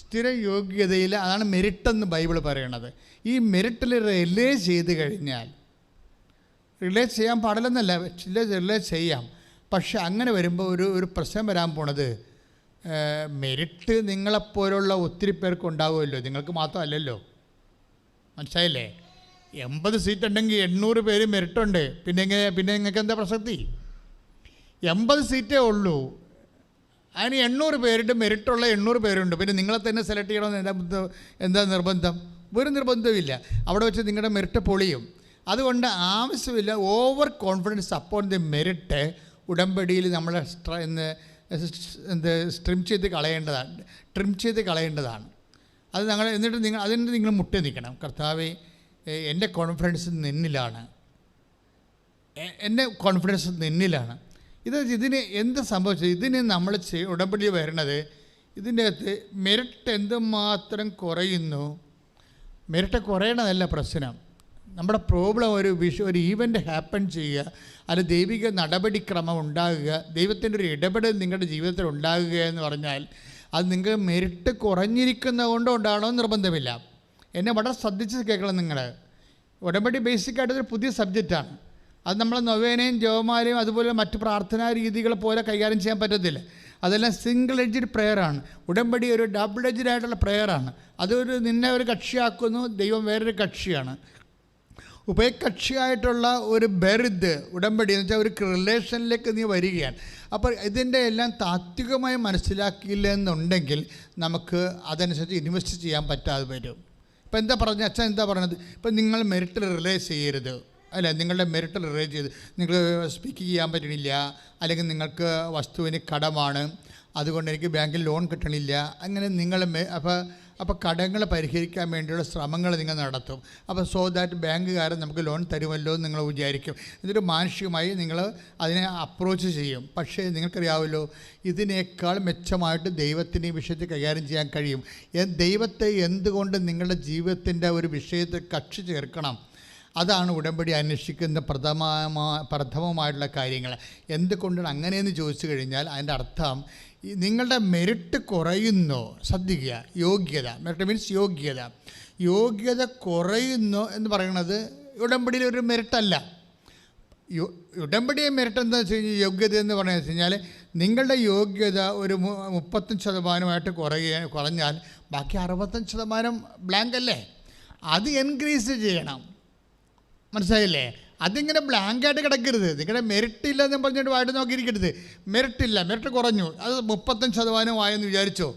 സ്ഥിര യോഗ്യതയിൽ അതാണ് മെറിറ്റെന്ന് ബൈബിൾ പറയണത്. ഈ മെറിറ്റിൽ റിലേ ചെയ്ത് കഴിഞ്ഞാൽ, റിലേ ചെയ്യാൻ പാടില്ലെന്നല്ല, റിലേ ചെയ്യാം. പക്ഷെ അങ്ങനെ വരുമ്പോൾ ഒരു പ്രശ്നം വരാൻ പോണത്, മെറിറ്റ് നിങ്ങളെപ്പോലുള്ള ഒത്തിരി പേർക്ക് ഉണ്ടാവുമല്ലോ, നിങ്ങൾക്ക് മാത്രമല്ലല്ലോ. മനസ്സിലായില്ലേ? 80 സീറ്റ് ഉണ്ടെങ്കിൽ 800 പേര് മെറിറ്റുണ്ട്. പിന്നെ നിങ്ങൾക്ക് എന്താ പ്രസക്തി? 80 സീറ്റേ ഉള്ളൂ, അതിന് 800 പേരുടെ മെറിറ്റുള്ള 800 പേരുണ്ട്. പിന്നെ നിങ്ങളെ തന്നെ സെലക്ട് ചെയ്യണമെന്ന് എന്താ നിർബന്ധം? ഒരു നിർബന്ധമില്ല. അവിടെ വെച്ച് നിങ്ങളുടെ മെറിറ്റ് പൊളിയും. അതുകൊണ്ട് ആവശ്യമില്ല over confidence upon the merit. ഉടമ്പടിയിൽ നമ്മൾ ട്രിം ചെയ്ത് കളയേണ്ടതാണ്. അത് എന്നിട്ട് നിങ്ങൾ മുട്ടി നിൽക്കണം. കർത്താവേ, എൻ്റെ കോൺഫിഡൻസ് നിന്നിലാണ്, ഇതിന് എന്ത് സംഭവിച്ചത്? ഇതിന് നമ്മൾ ഉടമ്പടി വരണത്, ഇതിൻ്റെ അകത്ത് മെറിറ്റ് എന്തുമാത്രം കുറയുന്നു. മെറിറ്റ് കുറയണതല്ല പ്രശ്നം. നമ്മുടെ പ്രോബ്ലം ഒരു ഈവൻ്റ് ഹാപ്പൻ ചെയ്യുക, അത് ദൈവിക നടപടിക്രമം ഉണ്ടാകുക, ദൈവത്തിൻ്റെ ഒരു ഇടപെടൽ നിങ്ങളുടെ ജീവിതത്തിൽ ഉണ്ടാകുക എന്ന് പറഞ്ഞാൽ അത് നിങ്ങൾക്ക് മെറിറ്റ് കുറഞ്ഞിരിക്കുന്നത് കൊണ്ട് ഉണ്ടാകണമെന്ന് നിർബന്ധമില്ല. എന്നെ വളരെ ശ്രദ്ധിച്ച് കേൾക്കണം നിങ്ങൾ. ഉടമ്പടി ബേസിക്കായിട്ടൊരു പുതിയ സബ്ജക്റ്റാണ്. അത് നമ്മൾ നൊവേനയും ജപമാലയും അതുപോലെ മറ്റ് പ്രാർത്ഥനാ രീതികൾ പോലെ കൈകാര്യം ചെയ്യാൻ പറ്റത്തില്ല. അതെല്ലാം സിംഗിൾ എഡ്ജഡ് പ്രെയറാണ്. ഉടമ്പടി ഒരു ഡബിൾ എഡ്ജഡ് ആയിട്ടുള്ള പ്രെയറാണ്. നിന്നെ ഒരു കക്ഷിയാക്കുന്നു, ദൈവം വേറൊരു കക്ഷിയാണ്. ഉഭയകക്ഷിയായിട്ടുള്ള ഒരു ബെർത്ത് ഉടമ്പടി എന്ന് വെച്ചാൽ ഒരു റിലേഷനിലേക്ക് നീ വരികയാണ്. അപ്പോൾ ഇതിൻ്റെ എല്ലാം താത്വികമായി മനസ്സിലാക്കിയില്ല എന്നുണ്ടെങ്കിൽ നമുക്ക് അതനുസരിച്ച് ഇൻവെസ്റ്റ് ചെയ്യാൻ പറ്റാതെ വരും. ഇപ്പോൾ അച്ഛൻ എന്താ പറഞ്ഞത്? ഇപ്പം നിങ്ങൾ മെറിറ്റിൽ റിലേ ചെയ്യരുത്, അല്ല, നിങ്ങളുടെ മെറിറ്റിൽ റിലേ ചെയ്ത് നിങ്ങൾ സ്പീക്ക് ചെയ്യാൻ പറ്റണില്ല, അല്ലെങ്കിൽ നിങ്ങൾക്ക് വസ്തുവിന് കടമാണ്, അതുകൊണ്ട് എനിക്ക് ബാങ്കിൽ ലോൺ കിട്ടണില്ല. അങ്ങനെ നിങ്ങൾ അപ്പോൾ കടങ്ങൾ പരിഹരിക്കാൻ വേണ്ടിയുള്ള ശ്രമങ്ങൾ നിങ്ങൾ നടത്തും. അപ്പോൾ സോ ദാറ്റ് ബാങ്കുകാരൻ നമുക്ക് ലോൺ തരുമല്ലോ എന്ന് നിങ്ങൾ വിചാരിക്കും. എന്നിട്ട് മാനുഷികമായി നിങ്ങൾ അതിനെ അപ്രോച്ച് ചെയ്യും. പക്ഷേ നിങ്ങൾക്കറിയാമല്ലോ, ഇതിനേക്കാൾ മെച്ചമായിട്ട് ദൈവത്തിന് ഈ വിഷയത്തെ കൈകാര്യം ചെയ്യാൻ കഴിയും. ദൈവത്തെ എന്തുകൊണ്ട് നിങ്ങളുടെ ജീവിതത്തിൻ്റെ ഒരു വിഷയത്തിൽ കക്ഷി ചേർക്കണം? അതാണ് ഉടമ്പടി അന്വേഷിക്കുന്ന പ്രഥമമായിട്ടുള്ള കാര്യങ്ങൾ. എന്തുകൊണ്ടാണ് അങ്ങനെയെന്ന് ചോദിച്ചു കഴിഞ്ഞാൽ അതിൻ്റെ അർത്ഥം നിങ്ങളുടെ മെറിറ്റ് കുറയുന്നു. ശ്രദ്ധിക്കുക, യോഗ്യത, മെറിറ്റ് മീൻസ് യോഗ്യത കുറയുന്നു എന്ന് പറയുന്നത് ഉടമ്പടിയിൽ ഒരു മെറിറ്റല്ല. ഉടമ്പടിയെ മെറിറ്റ് എന്താ വെച്ച് കഴിഞ്ഞാൽ, യോഗ്യത എന്ന് പറഞ്ഞു വെച്ച് കഴിഞ്ഞാൽ നിങ്ങളുടെ യോഗ്യത ഒരു 35% കുറഞ്ഞാൽ ബാക്കി 65% ബ്ലാങ്ക് അല്ലേ? അത് എൻക്രീസ് ചെയ്യണം. മനസ്സിലായില്ലേ? അതിങ്ങനെ ബ്ലാങ്കായിട്ട് കിടക്കരുത്. നിങ്ങളുടെ മെറിറ്റ് ഇല്ലെന്ന് പറഞ്ഞിട്ട് വായിട്ട് നോക്കിയിരിക്കരുത്. മെറിറ്റ് കുറഞ്ഞു, അത് 35% ആയെന്ന് വിചാരിച്ചോ?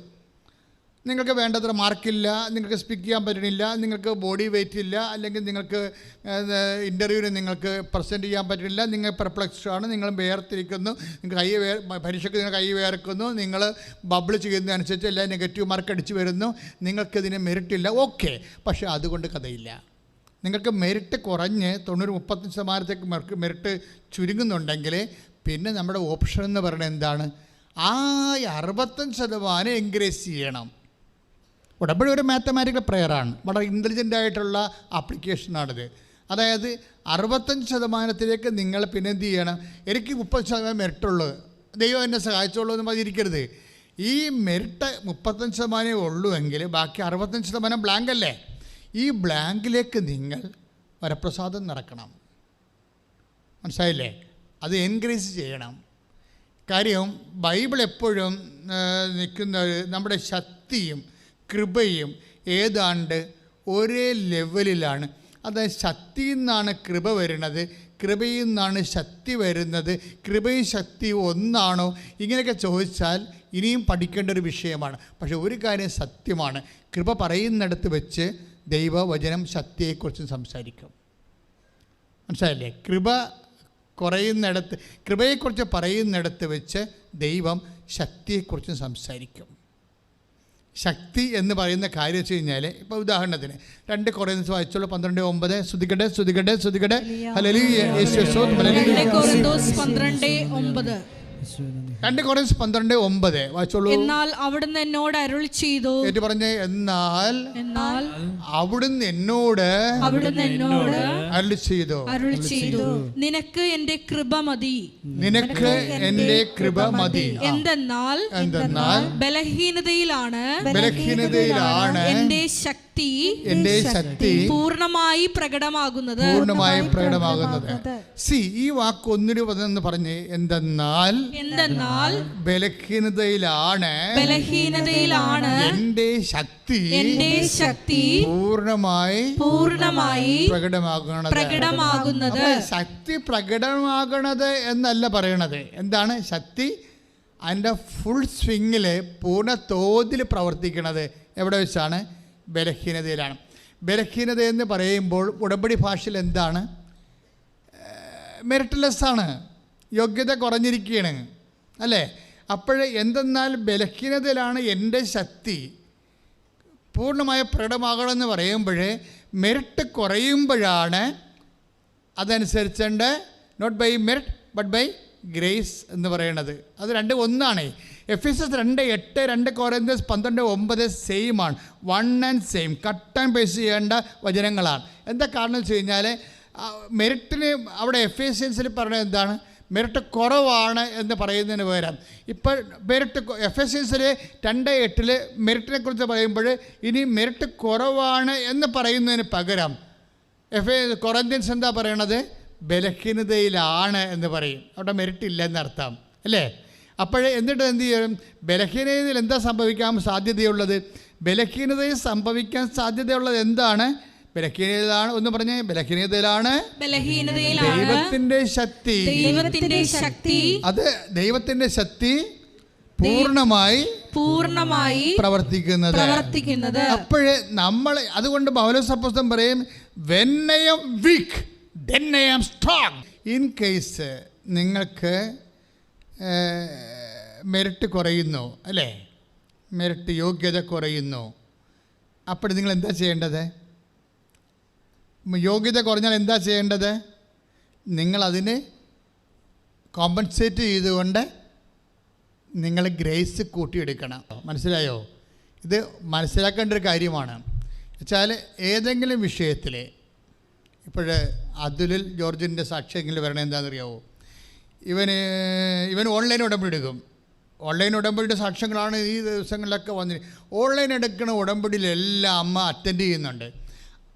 നിങ്ങൾക്ക് വേണ്ടത്ര മാർക്കില്ല, നിങ്ങൾക്ക് സ്പീക്ക് ചെയ്യാൻ പറ്റണില്ല, നിങ്ങൾക്ക് ബോഡി വെയിറ്റ് ഇല്ല, അല്ലെങ്കിൽ നിങ്ങൾക്ക് ഇൻ്റർവ്യൂവിന് നിങ്ങൾക്ക് പ്രസൻറ്റ് ചെയ്യാൻ പറ്റില്ല, നിങ്ങൾ പെർപ്ലക്സ്ഡ് ആണ്, നിങ്ങൾ വേർതിരിക്കുന്നു, നിങ്ങൾ പരീക്ഷയ്ക്ക് നിങ്ങൾ കൈ വേർക്കുന്നു, നിങ്ങൾ ബബിൾ ചെയ്യുന്നതനുസരിച്ച് എല്ലാം നെഗറ്റീവ് മാർക്ക് അടിച്ച് വരുന്നു, നിങ്ങൾക്കിതിന് മെറിറ്റില്ല. ഓക്കെ, പക്ഷേ അതുകൊണ്ട് കഥയില്ല. നിങ്ങൾക്ക് മെറിറ്റ് കുറഞ്ഞ് 35% മെറിറ്റ് ചുരുങ്ങുന്നുണ്ടെങ്കിൽ പിന്നെ നമ്മുടെ ഓപ്ഷൻ എന്ന് പറയുന്നത് എന്താണ്? ആ 65% എൻകറേജ് ചെയ്യണം. ഉടമ്പടി ഒരു മാത്തമാറ്റിക്കൽ പ്രെയറാണ്, വളരെ ഇൻ്റലിജൻ്റ് ആയിട്ടുള്ള ആപ്ലിക്കേഷനാണിത്. അതായത് 65% നിങ്ങൾ പിന്നെ എന്ത് ചെയ്യണം? എനിക്ക് 30% മെറിറ്റുള്ളൂ, ദൈവം എന്നെ സഹായിച്ചോളൂ എന്ന് പറഞ്ഞിരിക്കരുത്. ഈ മെറിറ്റ് 35% ഉള്ളൂ എങ്കിൽ ബാക്കി 65% ബ്ലാങ്ക് അല്ലേ? ഈ ബ്ലാങ്കിലേക്ക് നിങ്ങൾ വരപ്രസാദം നിറക്കണം. മനസ്സിലായില്ലേ? അത് എൻകറേജ് ചെയ്യണം. കാര്യം ബൈബിൾ എപ്പോഴും നമ്മുടെ ശക്തിയും കൃപയും ഏതാണ്ട് ഒരേ ലെവലിലാണ്. അതായത് ശക്തിയിൽ നിന്നാണ് കൃപ വരുന്നത്, കൃപയിൽ നിന്നാണ് ശക്തി വരുന്നത്, കൃപയും ശക്തിയും ഒന്നാണോ? ഇങ്ങനെയൊക്കെ ചോദിച്ചാൽ ഇനിയും പഠിക്കേണ്ട ഒരു വിഷയമാണ്. പക്ഷെ ഒരു കാര്യം സത്യമാണ്, കൃപ പറയുന്നിടത്ത് വെച്ച് ദൈവവചനം ശക്തിയെക്കുറിച്ച് സംസാരിക്കും. മനസ്സിലായില്ലേ? കൃപയെക്കുറിച്ച് പറയുന്നിടത്ത് വെച്ച് ദൈവം ശക്തിയെക്കുറിച്ച് സംസാരിക്കും. ശക്തി എന്ന് പറയുന്ന കാര്യം വെച്ച് കഴിഞ്ഞാൽ, ഇപ്പോൾ ഉദാഹരണത്തിന് 2 കൊറിന്തോസ് വായിച്ചോളൂ 12:9. സ്തുതിക്കട്ടെ ഹല്ലേലൂയ യേശുവേ സ്തോത്രം. 2 കൊറിന്തോസ് 12:9. 2 കൊരിന്ത്യർ 12:9 വായിച്ചോളൂ. എന്നാൽ അവിടുന്ന് എന്നോട് അരുളി ചെയ്തു. ഏറ്റു പറഞ്ഞേ, എന്നാൽ അവിടുന്ന് എന്നോട് അരുളി ചെയ്തു, നിനക്ക് എൻ്റെ കൃപ മതി. എന്തെന്നാൽ ബലഹീനതയിലാണ് എൻ്റെ ശക്തി പൂർണ്ണമായി പ്രകടമാകുന്നത്. ഈ വാക്ക് ഒന്നിനു വന്നെന്ന് പറഞ്ഞേ, എന്തെന്നാൽ ബലഹീനതയിലാണ് എൻ്റെ ശക്തി പൂർണ്ണമായി പ്രകടമാകുന്നത്. ശക്തി പ്രകടമാകണത് എന്നല്ല പറയണത്. എന്താണ് ശക്തി? അതിൻ്റെ ഫുൾ സ്വിങ്ങിൽ പൂർണ്ണ തോതിൽ പ്രവർത്തിക്കുന്നത് എവിടെ വെച്ചാണ്? ബലഹീനതയിലാണ്. ബലഹീനത എന്ന് പറയുമ്പോൾ ഉടമ്പടി ഭാഷയിൽ എന്താണ്? മെറിറ്റ്ലെസ്സാണ്, യോഗ്യത കുറഞ്ഞിരിക്കുകയാണ് അല്ലേ? അപ്പോഴേ എന്തെന്നാൽ ബലഹീനതയിലാണ് എൻ്റെ ശക്തി പൂർണ്ണമായ പ്രകടമാകണമെന്ന് പറയുമ്പോൾ മെറിറ്റ് കുറയുമ്പോഴാണ് അതനുസരിച്ചുണ്ട് not by merit but by grace എന്ന് പറയുന്നത്. അത് രണ്ടും ഒന്നാണ്. എഫെസ്യസ് 2:8, 2 കൊരിന്ത്യർ 12:9 സെയിം ആണ്. One and same, cut and paste ചെയ്യേണ്ട വചനങ്ങളാണ്. എന്താ കാരണം വെച്ച് കഴിഞ്ഞാൽ മെറിറ്റിന് അവിടെ എഫേസ്യൻസിൽ പറയുന്നത് എന്താണ്? മെറിറ്റ് കുറവാണ് എന്ന് പറയുന്നതിന് പകരം ഇപ്പോൾ മെറിറ്റ് എഫേസ്യൻസിൽ 2:8 മെറിറ്റിനെ കുറിച്ച് പറയുമ്പോൾ ഇനി മെറിറ്റ് കുറവാണ് എന്ന് പറയുന്നതിന് പകരം കൊറിന്ത്യൻസ് എന്താ പറയണത്? ബലഹീനതയിലാണ് എന്ന് പറയും. അവിടെ മെറിറ്റ് ഇല്ല എന്നർത്ഥം അല്ലേ? അപ്പോഴേ എന്നിട്ട് എന്ത് ചെയ്യും? ബലഹീനതയിൽ എന്താ സംഭവിക്കാൻ സാധ്യതയുള്ളത്? ബലഹീനതയിൽ സംഭവിക്കാൻ സാധ്യതയുള്ളത് എന്താണ്? ബലഹീനതയിലാണ്. ഒന്ന് പറഞ്ഞേ, ബലഹീനതയിലാണ് ദൈവത്തിന്റെ ശക്തി. അത് ദൈവത്തിന്റെ ശക്തി പൂർണ്ണമായി പ്രവർത്തിക്കുന്നത്. അപ്പോഴേ നമ്മൾ അതുകൊണ്ട് പൗലോസ് അപ്പോസ്തലൻ പറയും, when I am weak then I am strong. In case നിങ്ങൾക്ക് മെറിറ്റ് കുറയുന്നു അല്ലേ, മെറിറ്റ് യോഗ്യത കുറയുന്നു, അപ്പോൾ നിങ്ങൾ എന്താ ചെയ്യേണ്ടത്? യോഗ്യത കുറഞ്ഞാൽ എന്താ ചെയ്യേണ്ടത്? നിങ്ങളതിന് കോമ്പൻസേറ്റ് ചെയ്തുകൊണ്ട് നിങ്ങൾ ഗ്രേസ് കൂട്ടിയെടുക്കണം. മനസ്സിലായോ? ഇത് മനസ്സിലാക്കേണ്ട ഒരു കാര്യമാണ്. വെച്ചാൽ ഏതെങ്കിലും വിഷയത്തിൽ ഇപ്പോൾ അതുലിൽ ജോർജിൻ്റെ സാക്ഷ്യങ്ങളിൽ വരണത് എന്താണെന്നറിയാവോ? ഇവൻ ഓൺലൈൻ ഉടമ്പടി എടുക്കും. ഓൺലൈൻ ഉടമ്പടിയുടെ സാക്ഷ്യങ്ങളാണ് ഈ ദിവസങ്ങളിലൊക്കെ വന്നിരിക്കുന്നത്. ഓൺലൈൻ എടുക്കുന്ന ഉടമ്പടിയിലെല്ലാം അമ്മ അറ്റൻഡ് ചെയ്യുന്നുണ്ട്.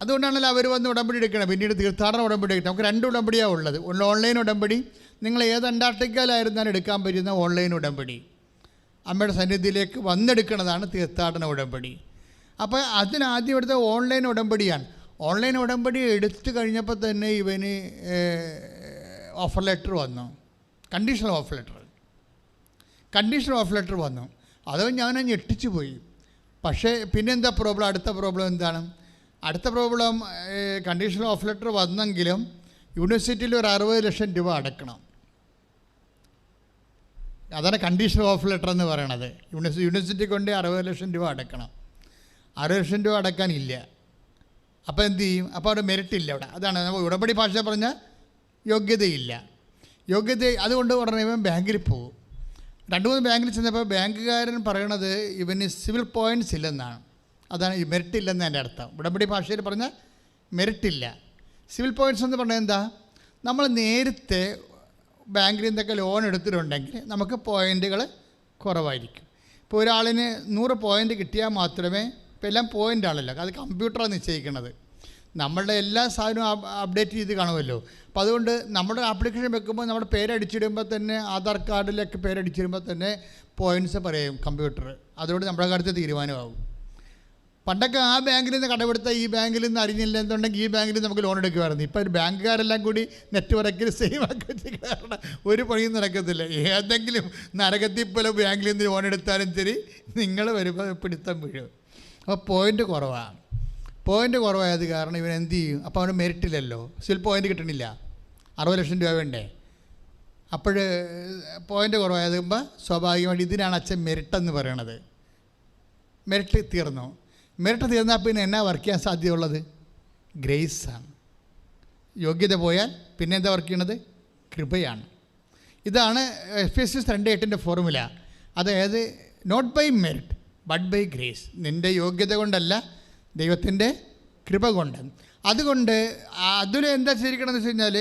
അതുകൊണ്ടാണല്ലോ അവർ വന്ന് ഉടമ്പടി എടുക്കണം. പിന്നീട് തീർത്ഥാടന ഉടമ്പടി എടുക്കണം. നമുക്ക് 2 ഉടമ്പടിയാണ് ഉള്ളത്. ഒന്ന് ഓൺലൈൻ ഉടമ്പടി, നിങ്ങൾ ഏത് അന്റാർട്ടിക്കയിലായിരുന്നാലും എടുക്കാൻ പറ്റുന്ന ഓൺലൈൻ ഉടമ്പടി, അമ്മയുടെ സന്നിധിയിലേക്ക് വന്നെടുക്കുന്നതാണ് തീർത്ഥാടന ഉടമ്പടി. അപ്പോൾ അതിനാദ്യം എടുത്ത ഓൺലൈൻ ഉടമ്പടിയാണ്. ഓൺലൈൻ ഉടമ്പടി എടുത്തു കഴിഞ്ഞപ്പോൾ തന്നെ ഇവന് ഓഫർ ലെറ്റർ വന്നു, കണ്ടീഷണൽ ഓഫർ ലെറ്റർ വന്നു. അത് ഞാൻ ഞെട്ടിച്ചു പോയി. പക്ഷേ പിന്നെന്താ പ്രോബ്ലം? അടുത്ത പ്രോബ്ലം എന്താണ്? അടുത്ത പ്രോബ്ലം കണ്ടീഷണൽ ഓഫ് ലെറ്റർ വന്നെങ്കിലും യൂണിവേഴ്സിറ്റിയിൽ ഒരു 60 ലക്ഷം രൂപ അടക്കണം. അതാണ് കണ്ടീഷണൽ ഓഫ് ലെറ്റർ എന്ന് പറയണത്. യൂണിവേഴ്സിറ്റി കൊണ്ട് 60 ലക്ഷം രൂപ അടക്കണം. 60 ലക്ഷം രൂപ അടക്കാനില്ല. അപ്പോൾ എന്ത് ചെയ്യും? അപ്പോൾ അവിടെ മെറിറ്റ് ഇല്ല. അവിടെ അതാണ് നമ്മൾ ഉടമ്പടി ഭാഷ പറഞ്ഞാൽ യോഗ്യതയില്ല. അതുകൊണ്ട് ഉടനെ ഇവൻ ബാങ്കിൽ പോകും. 2-3 ബാങ്കിൽ ചെന്നപ്പോൾ ബാങ്കുകാരൻ പറയണത് ഇവന് സിവിൽ പോയിൻറ്റ്സ് ഇല്ലെന്നാണ്. അതാണ് ഈ മെറിറ്റ് ഇല്ലെന്ന് എൻ്റെ അർത്ഥം. ഉടമ്പടി ഭാഷയിൽ പറഞ്ഞാൽ മെറിറ്റില്ല. സിവിൽ പോയിൻറ്റ്സ് എന്ന് പറഞ്ഞാൽ എന്താ? നമ്മൾ നേരത്തെ ബാങ്കിൽ നിന്നൊക്കെ ലോൺ എടുത്തിട്ടുണ്ടെങ്കിൽ നമുക്ക് പോയിൻറ്റുകൾ കുറവായിരിക്കും. ഇപ്പോൾ ഒരാളിന് 100 പോയിൻ്റ് കിട്ടിയാൽ മാത്രമേ, ഇപ്പോൾ എല്ലാം പോയിൻ്റാണല്ലോ, അത് കമ്പ്യൂട്ടറാണ് നിശ്ചയിക്കുന്നത്. നമ്മളുടെ എല്ലാ സാധനവും അപ്ഡേറ്റ് ചെയ്ത് കാണുമല്ലോ. അപ്പോൾ അതുകൊണ്ട് നമ്മുടെ ആപ്ലിക്കേഷൻ വെക്കുമ്പോൾ നമ്മുടെ പേരടിച്ചിടുമ്പോൾ തന്നെ, ആധാർ കാർഡിലൊക്കെ പേരടിച്ചിടുമ്പോൾ തന്നെ പോയിൻറ്റ്സ് പറയും കമ്പ്യൂട്ടർ. അതുകൊണ്ട് നമ്മുടെ കാര്യത്തിൽ തീരുമാനമാകും. പണ്ടൊക്കെ ആ ബാങ്കിൽ നിന്ന് കടമെടുത്ത ഈ ബാങ്കിൽ നിന്ന് അറിഞ്ഞില്ല എന്നുണ്ടെങ്കിൽ ഈ ബാങ്കിൽ നമുക്ക് ലോൺ എടുക്കുമായിരുന്നു. ഇപ്പോൾ ഒരു ബാങ്കുകാരെല്ലാം കൂടി നെറ്റ്വർക്കിൽ സെയിം ആക്കി വെച്ച് കാരണം ഒരു പണിയും നടക്കത്തില്ല. ഏതെങ്കിലും നരകത്തിൽ പോലെ ബാങ്കിൽ നിന്ന് ലോൺ എടുത്താലും ശരി നിങ്ങൾ വരുമ്പോൾ പിടുത്തം വീഴും. അപ്പോൾ പോയിൻ്റ് കുറവായത് കാരണം ഇവൻ എന്ത് ചെയ്യും? അപ്പോൾ അവന് മെറിറ്റില്ലല്ലോ, സിവിൽ പോയിൻ്റ് കിട്ടണില്ല, 60 ലക്ഷം രൂപ വേണ്ടേ. അപ്പോൾ പോയിൻ്റ് കുറവായതുമ്പോൾ സ്വാഭാവികമായിട്ട് ഇതിനാണ് അച്ഛൻ മെറിറ്റെന്ന് പറയണത്. മെറിറ്റ് തീർന്നാൽ പിന്നെ എന്നാ വർക്ക് ചെയ്യാൻ സാധ്യതയുള്ളത്? ഗ്രേസാണ്. യോഗ്യത പോയാൽ പിന്നെ എന്താ വർക്ക് ചെയ്യണത്? കൃപയാണ്. ഇതാണ് എഫേസ്യസ് 2:8 ഫോർമുല. അതായത് not by merit but by grace. നിൻ്റെ യോഗ്യത കൊണ്ടല്ല, ദൈവത്തിൻ്റെ കൃപ കൊണ്ട്. അതുകൊണ്ട് അതിൽ എന്താ ചെയ്തിരിക്കണമെന്ന് വെച്ച് കഴിഞ്ഞാൽ,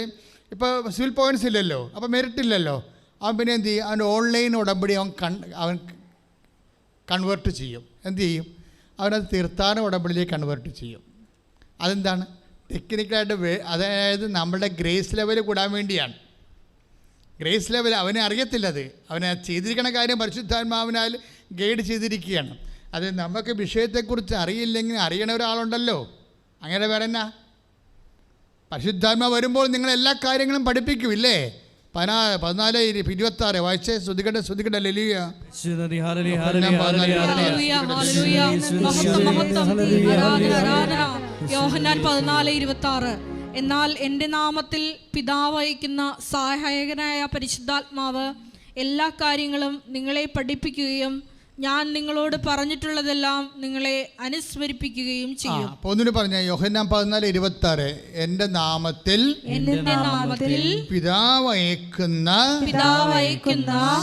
ഇപ്പോൾ സിവിൽ പോയിൻറ്റ്സ് ഇല്ലല്ലോ, അപ്പോൾ മെറിറ്റ് ഇല്ലല്ലോ. അവൻ പിന്നെ എന്ത് ചെയ്യും? അവൻ ഓൺലൈൻ ഉടമ്പടി അവൻ കൺവേർട്ട് ചെയ്യും. എന്ത് ചെയ്യും? അവനത് തീർത്ഥാടന ഉടമ്പടിയിലേക്ക് കൺവേർട്ട് ചെയ്യും. അതെന്താണ്? ടെക്നിക്കലായിട്ട് അതായത് നമ്മുടെ ഗ്രേസ് ലെവൽ കൂടാൻ വേണ്ടിയാണ്. ഗ്രേസ് ലെവൽ അവനെ അറിയത്തില്ലത്. അവനെ ചെയ്തിരിക്കുന്ന കാര്യം പരിശുദ്ധാത്മാവിനാൽ ഗൈഡ് ചെയ്തിരിക്കുകയാണ്. അത് നമുക്ക് വിഷയത്തെക്കുറിച്ച് അറിയില്ലെങ്കിൽ അറിയണ ഒരാളുണ്ടല്ലോ. അങ്ങനെ വേറെ എന്നാ? പരിശുദ്ധാത്മാവ് വരുമ്പോൾ നിങ്ങൾ എല്ലാ കാര്യങ്ങളും പഠിപ്പിക്കുമില്ലേ? 14:26 വായിച്ചേ. ശ്രുതികട്ടെ ലലിയ. യോഹന്നാൻ 14:26. എന്നാൽ എൻ്റെ നാമത്തിൽ പിതാവ് അയക്കുന്ന സഹായകനായ പരിശുദ്ധാത്മാവ് എല്ലാ കാര്യങ്ങളും നിങ്ങളെ പഠിപ്പിക്കുകയും ഞാൻ നിങ്ങളോട് പറഞ്ഞിട്ടുള്ളതെല്ലാം നിങ്ങളെ അനുസ്മരിപ്പിക്കുകയും ചെയ്യും. അപ്പോൾ ഒന്നിനു പറഞ്ഞ യോഹന്നാൻ 14:26. എൻ്റെ നാമത്തിൽ പിതാവ് അയക്കുന്ന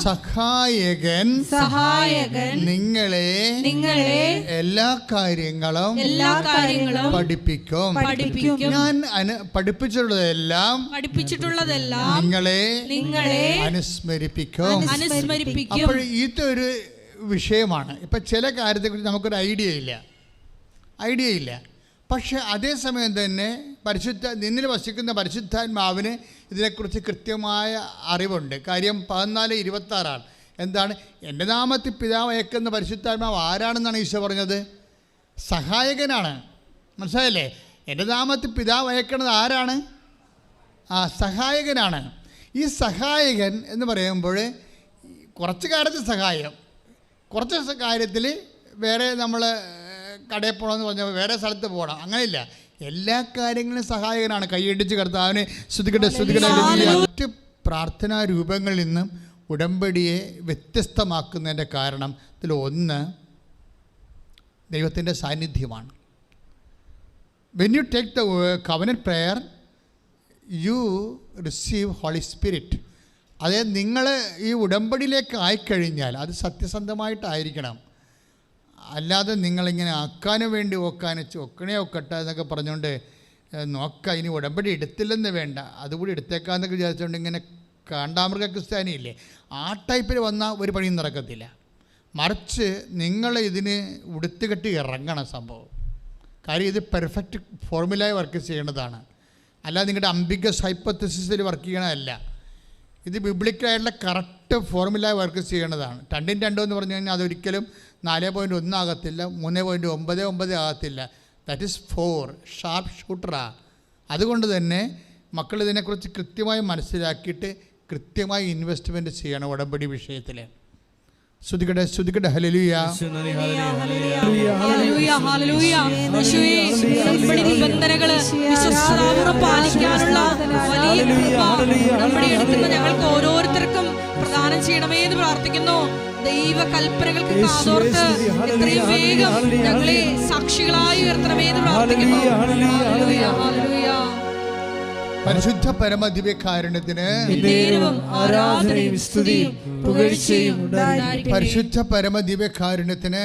സഹായകൻ നിങ്ങളെ എല്ലാ കാര്യങ്ങളും പഠിപ്പിക്കും. ഞാൻ പഠിപ്പിച്ചിട്ടുള്ളതെല്ലാം നിങ്ങളെ അനുസ്മരിപ്പിക്കും. അപ്പോൾ ഇതൊരു വിഷയമാണ്. ഇപ്പം ചില കാര്യത്തെക്കുറിച്ച് നമുക്കൊരു ഐഡിയ ഇല്ല. പക്ഷെ അതേസമയം തന്നെ നിന്നിൽ വസിക്കുന്ന പരിശുദ്ധാത്മാവിന് ഇതിനെക്കുറിച്ച് കൃത്യമായ അറിവുണ്ട്. കാര്യം 14:26. എന്താണ്? എൻ്റെ നാമത്തിൽ പിതാവ് അയക്കുന്ന പരിശുദ്ധാത്മാവ് ആരാണെന്നാണ് ഈശോ പറഞ്ഞത്? സഹായകനാണ്. മനസ്സിലായല്ലേ? എൻ്റെ നാമത്തിൽ പിതാവ് അയക്കുന്നത് ആരാണ്? സഹായകനാണ്. ഈ സഹായകൻ എന്ന് പറയുമ്പോൾ കുറച്ച് കാര്യത്തിൽ സഹായം, കുറച്ച് കാര്യത്തിൽ വേറെ നമ്മൾ കടയിൽ പോകണമെന്ന് പറഞ്ഞാൽ വേറെ സ്ഥലത്ത് പോകണം, അങ്ങനെയില്ല. എല്ലാ കാര്യങ്ങളും സഹായകനാണ്. കൈയടിച്ച് കർത്താവിനെ സ്തുതിക്കട്ടെ. മറ്റ് പ്രാർത്ഥനാ രൂപങ്ങളിൽ നിന്നും ഉടമ്പടിയെ വ്യത്യസ്തമാക്കുന്നതിൻ്റെ കാരണം ഇതിലൊന്ന് ദൈവത്തിൻ്റെ സാന്നിധ്യമാണ്. When you take the covenant prayer you receive Holy Spirit. അതായത് നിങ്ങൾ ഈ ഉടമ്പടിയിലേക്ക് ആയിക്കഴിഞ്ഞാൽ അത് സത്യസന്ധമായിട്ടായിരിക്കണം. അല്ലാതെ നിങ്ങളിങ്ങനെ ആക്കാനും വേണ്ടി ഒക്കട്ടെ എന്നൊക്കെ പറഞ്ഞുകൊണ്ട് നോക്കാം, ഇനി ഉടമ്പടി എടുത്തില്ലെന്ന് വേണ്ട, അതുകൂടി എടുത്തേക്കാന്നൊക്കെ വിചാരിച്ചുകൊണ്ട് ഇങ്ങനെ കാണ്ടാമൃഗ ക്രിസ്ത്യാനിയില്ലേ, ആ ടൈപ്പിൽ വന്നാൽ ഒരു പണിയും നടക്കത്തില്ല. മറിച്ച് നിങ്ങൾ ഇതിന് ഉടുത്തുകെട്ടി ഇറങ്ങണം സംഭവം. കാര്യം ഇത് പെർഫെക്റ്റ് ഫോർമുലായി വർക്ക് ചെയ്യേണ്ടതാണ്, അല്ലാതെ നിങ്ങളുടെ അംബിഗസ് ഹൈപ്പോത്തസിസിൽ വർക്ക് ചെയ്യണമല്ല. ഇത് ബിബ്ലിക്കലായിട്ടുള്ള കറക്റ്റ് ഫോർമുല വർക്ക് ചെയ്യേണ്ടതാണ്. 2 എന്ന് പറഞ്ഞു കഴിഞ്ഞാൽ അതൊരിക്കലും 4.1 ആകത്തില്ല, 3.99 ആകത്തില്ല. ദാറ്റ് ഈസ് 4 ഷാർപ്പ് ഷൂട്ടറാ. അതുകൊണ്ട് തന്നെ മക്കൾ ഇതിനെക്കുറിച്ച് കൃത്യമായി മനസ്സിലാക്കിയിട്ട് കൃത്യമായി ഇൻവെസ്റ്റ്മെൻറ്റ് ചെയ്യണം ഉടമ്പടി വിഷയത്തിൽ. ശ്രുതികട്ടെ. ഹല്ലേലൂയ. നിബന്ധനകള് വിശ്വസ്തതാപൂർവ്വം പാലിക്കാനുള്ള വലിയ ഞങ്ങൾക്ക് ഓരോരുത്തർക്കും പ്രദാനം ചെയ്യണമേ എന്ന് പ്രാർത്ഥിക്കുന്നു. ദൈവ കൽപ്പനകൾക്ക് കാതോർത്ത് എത്രയും വേഗം ഞങ്ങളെ സാക്ഷികളായി ഉയർത്തണമേ എന്ന് പ്രാർത്ഥിക്കുന്നു. പരിശുദ്ധ പരമദിവ്യകാരുണ്യത്തിന് ആരാധനയും സ്തുതിയും പുകഴ്ചയും പരിശുദ്ധ പരമദിവ്യകാരുണ്യത്തിന്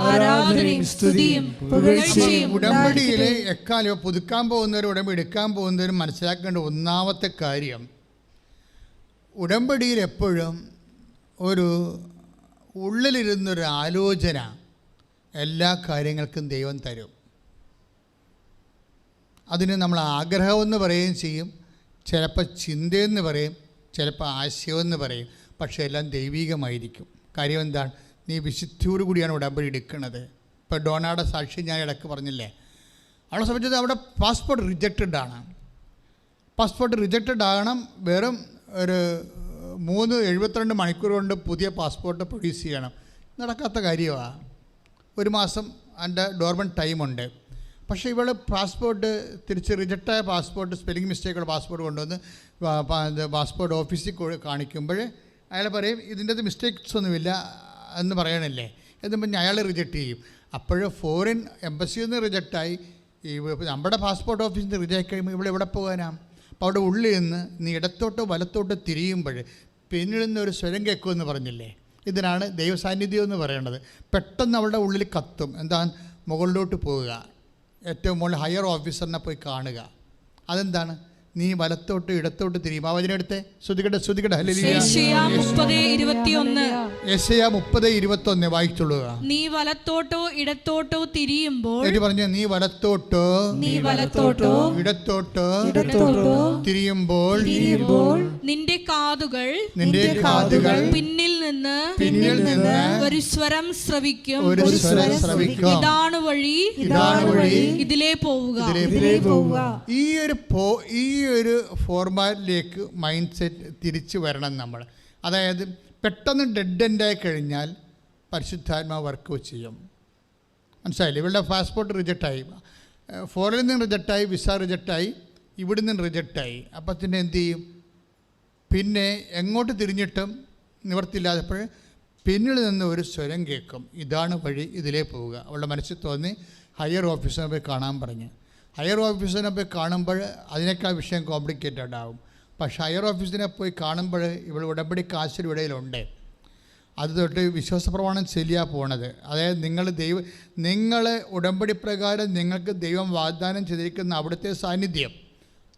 ആരാധനയും സ്തുതിയും പുകഴ്ചയും. ഉടമ്പടിയിലെ എക്കാലം പുതുക്കാൻ പോകുന്നവരും ഉടമ്പടി എടുക്കാൻ പോകുന്നവരും മനസ്സിലാക്കേണ്ട ഒന്നാമത്തെ കാര്യം, ഉടമ്പടിയിൽ എപ്പോഴും ഒരു ഉള്ളിലിരുന്നൊരു ആലോചന എല്ലാ കാര്യങ്ങൾക്കും ദൈവം തരും. അതിന് നമ്മൾ ആഗ്രഹമെന്ന് പറയുകയും ചെയ്യും, ചിലപ്പോൾ ചിന്തയെന്ന് പറയും, ചിലപ്പോൾ ആശയമെന്ന് പറയും. പക്ഷേ എല്ലാം ദൈവികമായിരിക്കും. കാര്യം എന്താണ്? നീ വിശുദ്ധിയോടു കൂടിയാണ് ഉടമ്പടി എടുക്കുന്നത്. ഇപ്പോൾ ഡോണയുടെ സാക്ഷി ഞാൻ ഇടയ്ക്ക് പറഞ്ഞില്ലേ, അവളെ സംബന്ധിച്ചത് അവിടെ പാസ്പോർട്ട് റിജക്റ്റഡ് ആകണം. വെറും ഒരു 72 മണിക്കൂർ കൊണ്ട് പുതിയ പാസ്പോർട്ട് പ്രൊഡ്യൂസ് ചെയ്യണം. നടക്കാത്ത കാര്യമാണ്. 1 മാസം അതിൻ്റെ ഡോർമെൻറ്റ് ടൈമുണ്ട്. പക്ഷേ ഇവൾ പാസ്പോർട്ട് തിരിച്ച് റിജക്റ്റായ പാസ്പോർട്ട്, സ്പെല്ലിംഗ് മിസ്റ്റേക്കുള്ള പാസ്പോർട്ട് കൊണ്ടുവന്ന് പാസ്പോർട്ട് ഓഫീസിൽ കാണിക്കുമ്പോൾ അയാൾ പറയും ഇതിൻ്റെ അത് മിസ്റ്റേക്സ് ഒന്നുമില്ല എന്ന് പറയണില്ലേ എന്ന് പറഞ്ഞ് അയാൾ റിജക്റ്റ് ചെയ്യും. അപ്പോൾ ഫോറിൻ എംബസിയിൽ നിന്ന് റിജക്റ്റായി, ഈ നമ്മുടെ പാസ്പോർട്ട് ഓഫീസിൽ നിന്ന് റിജക്റ്റ് കഴിയുമ്പോൾ ഇവിടെ എവിടെ പോകാനാണ്? അപ്പോൾ അവിടെ ഉള്ളിൽ നിന്ന് നീ ഇടത്തോട്ടോ വലത്തോട്ടോ തിരിയുമ്പോൾ പിന്നിൽ നിന്ന് ഒരു സ്വരം കേൾക്കുമെന്ന് പറഞ്ഞില്ലേ? ഇതിനാണ് ദൈവസാന്നിധ്യം എന്ന് പറയുന്നത്. പെട്ടെന്ന് അവളുടെ ഉള്ളിൽ കത്തും. എന്താണ്? മുകളിലോട്ട് പോവുക, ഏറ്റവും മുകളിൽ ഹയർ ഓഫീസറിനെ പോയി കാണുക. അതെന്താണ്? നീ വലത്തോട്ട് ഇടത്തോട്ട് തിരിയും. ആ വചനെടുത്ത് ശ്രുതികട്ടെ യെശയ്യാ 30:21 വായിച്ചുള്ളുക. നീ വലത്തോട്ടോ ഇടത്തോട്ടോ തിരിയുമ്പോൾ, പറഞ്ഞു, നീ വലത്തോട്ടോ ഇടത്തോട്ടോ തിരിയുമ്പോൾ നിന്റെ കാതുകൾ പിന്നിൽ നിന്ന് ഒരു സ്വരം ശ്രവിക്കും. ഇതാണ് വഴി, ഇതിലേ പോവുക. ഈ ഒരു ഫോർമാറ്റിലേക്ക് മൈൻഡ് സെറ്റ് തിരിച്ചു വരണം നമ്മൾ. അതായത് പെട്ടെന്ന് ഡെഡ് എൻഡായി കഴിഞ്ഞാൽ പരിശുദ്ധാത്മാവ് വർക്ക് ചെയ്യും. മനസ്സിലായില്ലേ? ഇവളുടെ പാസ്പോർട്ട് റിജക്റ്റായി, ഫോറിൽ നിന്ന് റിജക്റ്റായി, വിസ റിജക്റ്റായി, ഇവിടെ നിന്ന് റിജക്റ്റായി. അപ്പം പിന്നെ എന്ത് ചെയ്യും? പിന്നെ എങ്ങോട്ട് തിരിഞ്ഞിട്ടും നിവർത്തില്ലാത്തപ്പോൾ പിന്നിൽ നിന്ന് ഒരു സ്വരം കേൾക്കും. ഇതാണ് വഴി, ഇതിലേ പോവുക. അവളുടെ മനസ്സിൽ തോന്നി ഹയർ ഓഫീസറെ പോയി കാണാൻ പറഞ്ഞു. ഹയർ ഓഫീസറിനെ പോയി കാണുമ്പോൾ അതിനേക്കാൾ വിഷയം കോംപ്ലിക്കേറ്റഡ് ആവും. പക്ഷേ ഹയർ ഓഫീസിനെ പോയി കാണുമ്പോൾ ഇവൾ ഉടമ്പടി കാശിൻ്റെ ഇടയിലുണ്ട്. അത് തൊട്ട് വിശ്വാസപ്രമാണം ശരിയാണ് പോണത്. അതായത് നിങ്ങൾ ഉടമ്പടി പ്രകാരം നിങ്ങൾക്ക് ദൈവം വാഗ്ദാനം ചെയ്തിരിക്കുന്ന അവിടുത്തെ സാന്നിധ്യം.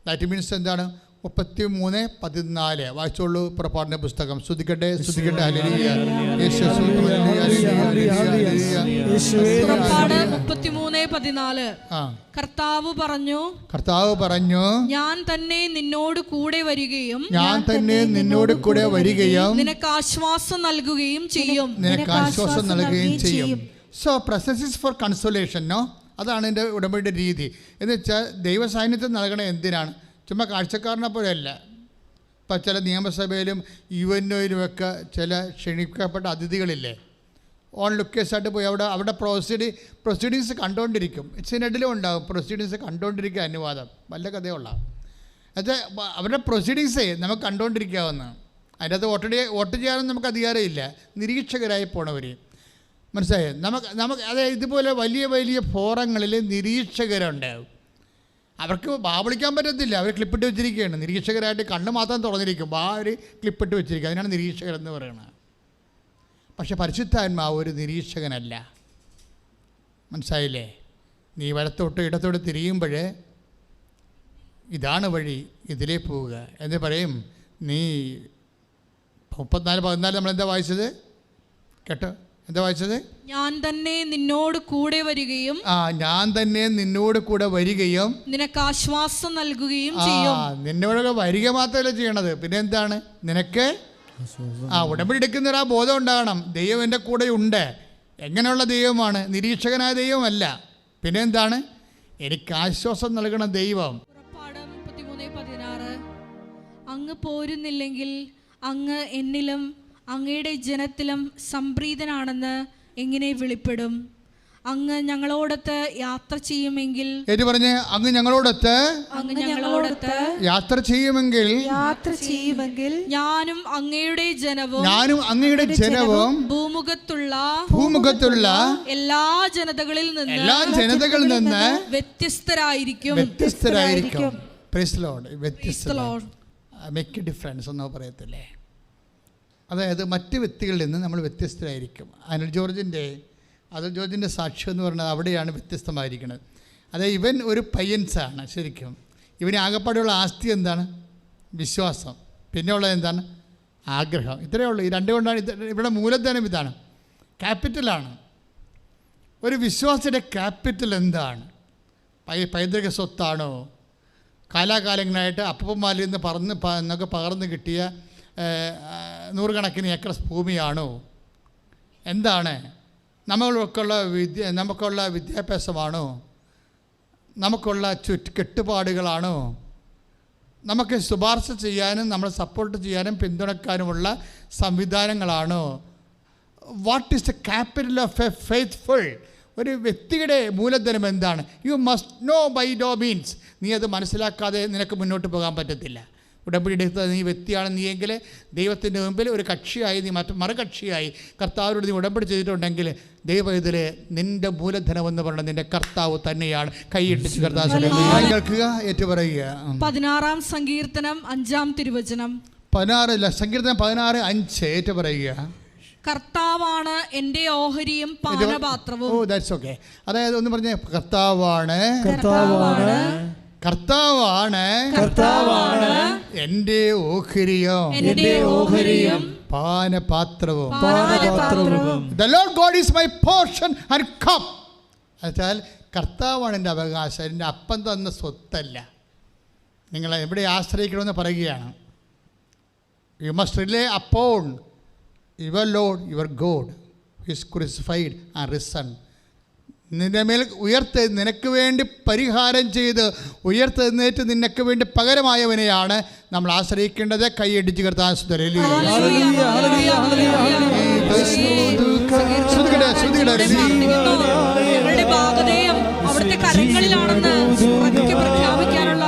ദാറ്റ് മീൻസ് എന്താണ്? 33:14 വായിച്ചോളൂ. പുറപ്പാടിൻ്റെ പുസ്തകം. സ്തുതിക്കട്ടെ. ഹല്ലേലൂയ. പുറപ്പാട് 33:14. കർത്താവ് പറഞ്ഞു, ഞാൻ തന്നെ നിന്നോട് കൂടെ വരികയും നിനക്ക് ആശ്വാസം നൽകുകയും ചെയ്യും. So presence is for consolation. No, അതാണ് എൻ്റെ ഉടമ്പടിയുടെ രീതി. എന്ന് വെച്ചാൽ ദൈവ സാന്നിധ്യം നൽകണേ എന്തിനാണ്? ചുമ്മാ കാഴ്ചക്കാരനെ പോലെയല്ല. ഇപ്പം ചില നിയമസഭയിലും യുഎൻഒയിലുമൊക്കെ ചില ക്ഷണിക്കപ്പെട്ട അതിഥികളില്ലേ, ഓൺ ലുക്കേഴ്സായിട്ട് പോയി അവിടെ പ്രൊസീഡിങ്സ് കണ്ടുകൊണ്ടിരിക്കും. സിനഡിലും ഉണ്ടാകും പ്രൊസീഡിങ്സ് കണ്ടുകൊണ്ടിരിക്കുക അനുവാദം. വല്ല കഥയുള്ളാവും. എന്നുവെച്ചാൽ അവരുടെ പ്രൊസീഡിങ്സേ നമുക്ക് കണ്ടുകൊണ്ടിരിക്കാവുന്ന. അതിൻ്റെ അകത്ത് വോട്ട് ചെയ്യാനൊന്നും നമുക്ക് അധികാരമില്ല. നിരീക്ഷകരായി പോണവർ. മനസ്സിലായോ? നമുക്ക് അതായത് ഇതുപോലെ വലിയ വലിയ ഫോറങ്ങളിൽ നിരീക്ഷകരുണ്ടാവും. അവർക്ക് വിളിക്കാൻ പറ്റത്തില്ല. അവർ ക്ലിപ്പിട്ട് വെച്ചിരിക്കുകയാണ്. നിരീക്ഷകരായിട്ട് കണ്ണ് മാത്രം തുറന്നിരിക്കും. അവർ ക്ലിപ്പിട്ട് വെച്ചിരിക്കുക. അതിനാണ് നിരീക്ഷകരെന്ന് പറയുന്നത്. പക്ഷെ പരിശുദ്ധാത്മാവ് ഒരു നിരീക്ഷകനല്ല. മനസ്സിലായില്ലേ? നീ വലത്തോട്ട് ഇടത്തോട്ട് തിരിയുമ്പോൾ ഇതാണ് വഴി, ഇതിലേ പോവുക എന്ന് പറയും. നീ 34:14 നമ്മളെന്താ വായിച്ചത്? കേട്ടോ, എന്താ വായിച്ചത്? ഞാൻ തന്നെ നിന്നോട് കൂടെ വരികയും നിനക്ക് ആശ്വാസം നൽകുകയും ചെയ്യും. നിന്നോട് വരിക മാത്രമല്ല ചെയ്യണത്, പിന്നെ എന്താണ്? നിനക്ക് ഉടമ്പടി എടുക്കുന്നൊരു ബോധം ഉണ്ടാകണം. ദൈവം എൻ്റെ കൂടെ ഉണ്ട്. എങ്ങനെയുള്ള ദൈവമാണ്? നിരീക്ഷകനായ ദൈവമല്ല. പിന്നെ എന്താണ്? എനിക്ക് ആശ്വാസം നൽകണ ദൈവം. പുറപ്പാട് 33:16. അങ്ങ് പോരുന്നില്ലെങ്കിൽ അങ്ങ് എന്നിലും അങ്ങയുടെ ജനത്തിലും സംപ്രീതനാണെന്ന് എങ്ങനെ വെളിപ്പെടും? അങ്ങ് ഞങ്ങളോടൊത്ത് യാത്ര ചെയ്യുമെങ്കിൽ അങ്ങ് ഞങ്ങളോടൊത്ത് യാത്ര ചെയ്യുമെങ്കിൽ ഞാനും അങ്ങയുടെ ജനവും ഭൂമുഖത്തുള്ള എല്ലാ ജനതകളിൽ നിന്ന് വ്യത്യസ്തരായിരിക്കും. Praise Lord. Make a difference എന്നോ പറയത്തില്ലേ? അതായത് മറ്റ് വ്യക്തികളിൽ നിന്ന് നമ്മൾ വ്യത്യസ്തരായിരിക്കും. അനിൽ ജോർജിൻ്റെ സാക്ഷ്യം എന്ന് പറയുന്നത് അവിടെയാണ് വ്യത്യസ്തമായിരിക്കുന്നത്. അതായത് ഇവൻ ഒരു പയ്യൻസാണ്. ശരിക്കും ഇവന് ആകപ്പാടെയുള്ള ആസ്തി എന്താണ്? വിശ്വാസം. പിന്നെ ഉള്ളത് എന്താണ്? ആഗ്രഹം. ഇത്രയേ ഉള്ളൂ. ഈ രണ്ട് കൊണ്ടാണ് ഇവിടെ മൂലധനം ഇതാണ്, ക്യാപിറ്റലാണ്. ഒരു വിശ്വാസിയുടെ ക്യാപിറ്റൽ എന്താണ്? പൈതൃക സ്വത്താണോ? കാലാകാലങ്ങളായിട്ട് അപ്പന്മാരിൽ നിന്ന് പകർന്ന് കിട്ടിയ 100 കണക്കിന് ഏക്കർ ഭൂമിയാണോ? എന്താണ്? നമുക്കുള്ള വിദ്യാഭ്യാസമാണോ? നമുക്കുള്ള കെട്ടുപാടുകളാണോ? നമുക്ക് ശുപാർശ ചെയ്യാനും നമ്മളെ സപ്പോർട്ട് ചെയ്യാനും പിന്തുണക്കാനുമുള്ള സംവിധാനങ്ങളാണോ? What is the capital of a faithful? ഒരു വ്യക്തിയുടെ മൂലധനം എന്താണ്? You must know by no means. നീ അത് മനസ്സിലാക്കാതെ നിനക്ക് മുന്നോട്ട് പോകാൻ പറ്റത്തില്ല. ഉടമ്പടി എടുത്ത നീ വ്യക്തിയാണ് നീയെങ്കിൽ ദൈവത്തിൻ്റെ മുമ്പിൽ ഒരു കക്ഷിയായി നീ മറുകക്ഷിയായി കർത്താവിനോട് നീ ഉടമ്പടി ചെയ്തിട്ടുണ്ടെങ്കിൽ ദൈവം ഇതിൽ നിൻ്റെ മൂലധനമെന്ന് പറയുന്നത് നിൻ്റെ കർത്താവ് തന്നെയാണ്. കൈയിട്ടിച്ച് കർത്താവ് കേൾക്കുക, ഏറ്റുപറയുക. 16-ാം സങ്കീർത്തനം 5-ാം തിരുവചനം. 16 സങ്കീർത്തനം 16:5 ഏറ്റുപറയുക. കർത്താവാണ് എൻ്റെ ഓഹരിയും പാനപാത്രവും. ഓ ദാറ്റ്സ് ഓക്കെ. അതായത് ഒന്ന് പറഞ്ഞേ, കർത്താവാണ് എൻ്റെ ഓഹരിയും പാനപാത്രവും. The Lord God is my portion and cup. എന്നുവെച്ചാൽ കർത്താവാണ് എൻ്റെ അവകാശം, എൻ്റെ അപ്പം തന്ന സ്വത്തല്ല. നിങ്ങൾ എവിടെ ആശ്രയിക്കണമെന്ന് പറയുകയാണ്. You must rely upon your Lord, your God, who is crucified and risen. നിന്റെ മേൽ നിനക്ക് വേണ്ടി പരിഹാരം ചെയ്ത് ഉയർത്തെഴുന്നേറ്റ് നിനക്ക് വേണ്ടി പകരമായവനെയാണ് നമ്മൾ ആശ്രയിക്കേണ്ടത്. കൈയടിച്ച് കർത്താൻ അവിടുത്തെ കരങ്ങളിലാണെന്ന് പ്രഖ്യാപിക്കാനുള്ള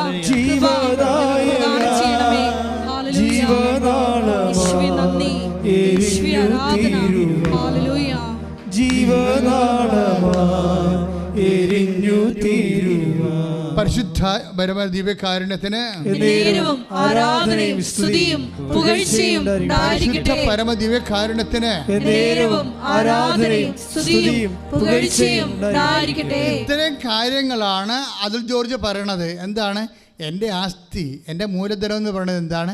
പരിശുദ്ധ പരമ ദിവ്യകാരുണ്യത്തിന് ആരാധനയും സ്തുതിയും പുകഴ്ചയും ഉണ്ടായിരിക്കട്ടെ. പരമ ദിവ്യകാരുണ്യത്തിന് ആരാധനയും സ്തുതിയും പുകഴ്ചയും ഉണ്ടായിരിക്കട്ടെ. ഇത്തരം കാര്യങ്ങളാണ് അതിൽ ജോർജ് പറയണത്. എന്താണ്? എൻ്റെ ആസ്തി, എൻ്റെ മൂലധനം എന്ന് പറയുന്നത് എന്താണ്?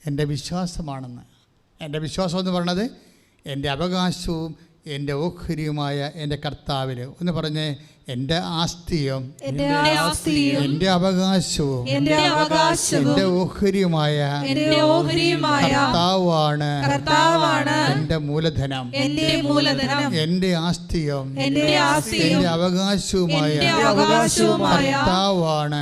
എൻ്റെ വിശ്വാസമാണെന്ന്. എൻ്റെ വിശ്വാസം എന്ന് പറയുന്നത് എൻ്റെ അവകാശവും എൻ്റെ ഓഹരിയുമായ എൻ്റെ കർത്താവിൽ. ഒന്ന് പറഞ്ഞേ, എൻ്റെ ആസ്തിയും എൻ്റെ അവകാശവും എൻ്റെ ഓഹരിയുമായ കർത്താവാണ് എൻ്റെ മൂലധനം. എൻ്റെ ആസ്തിയും എൻ്റെ അവകാശവുമായ കർത്താവാണ്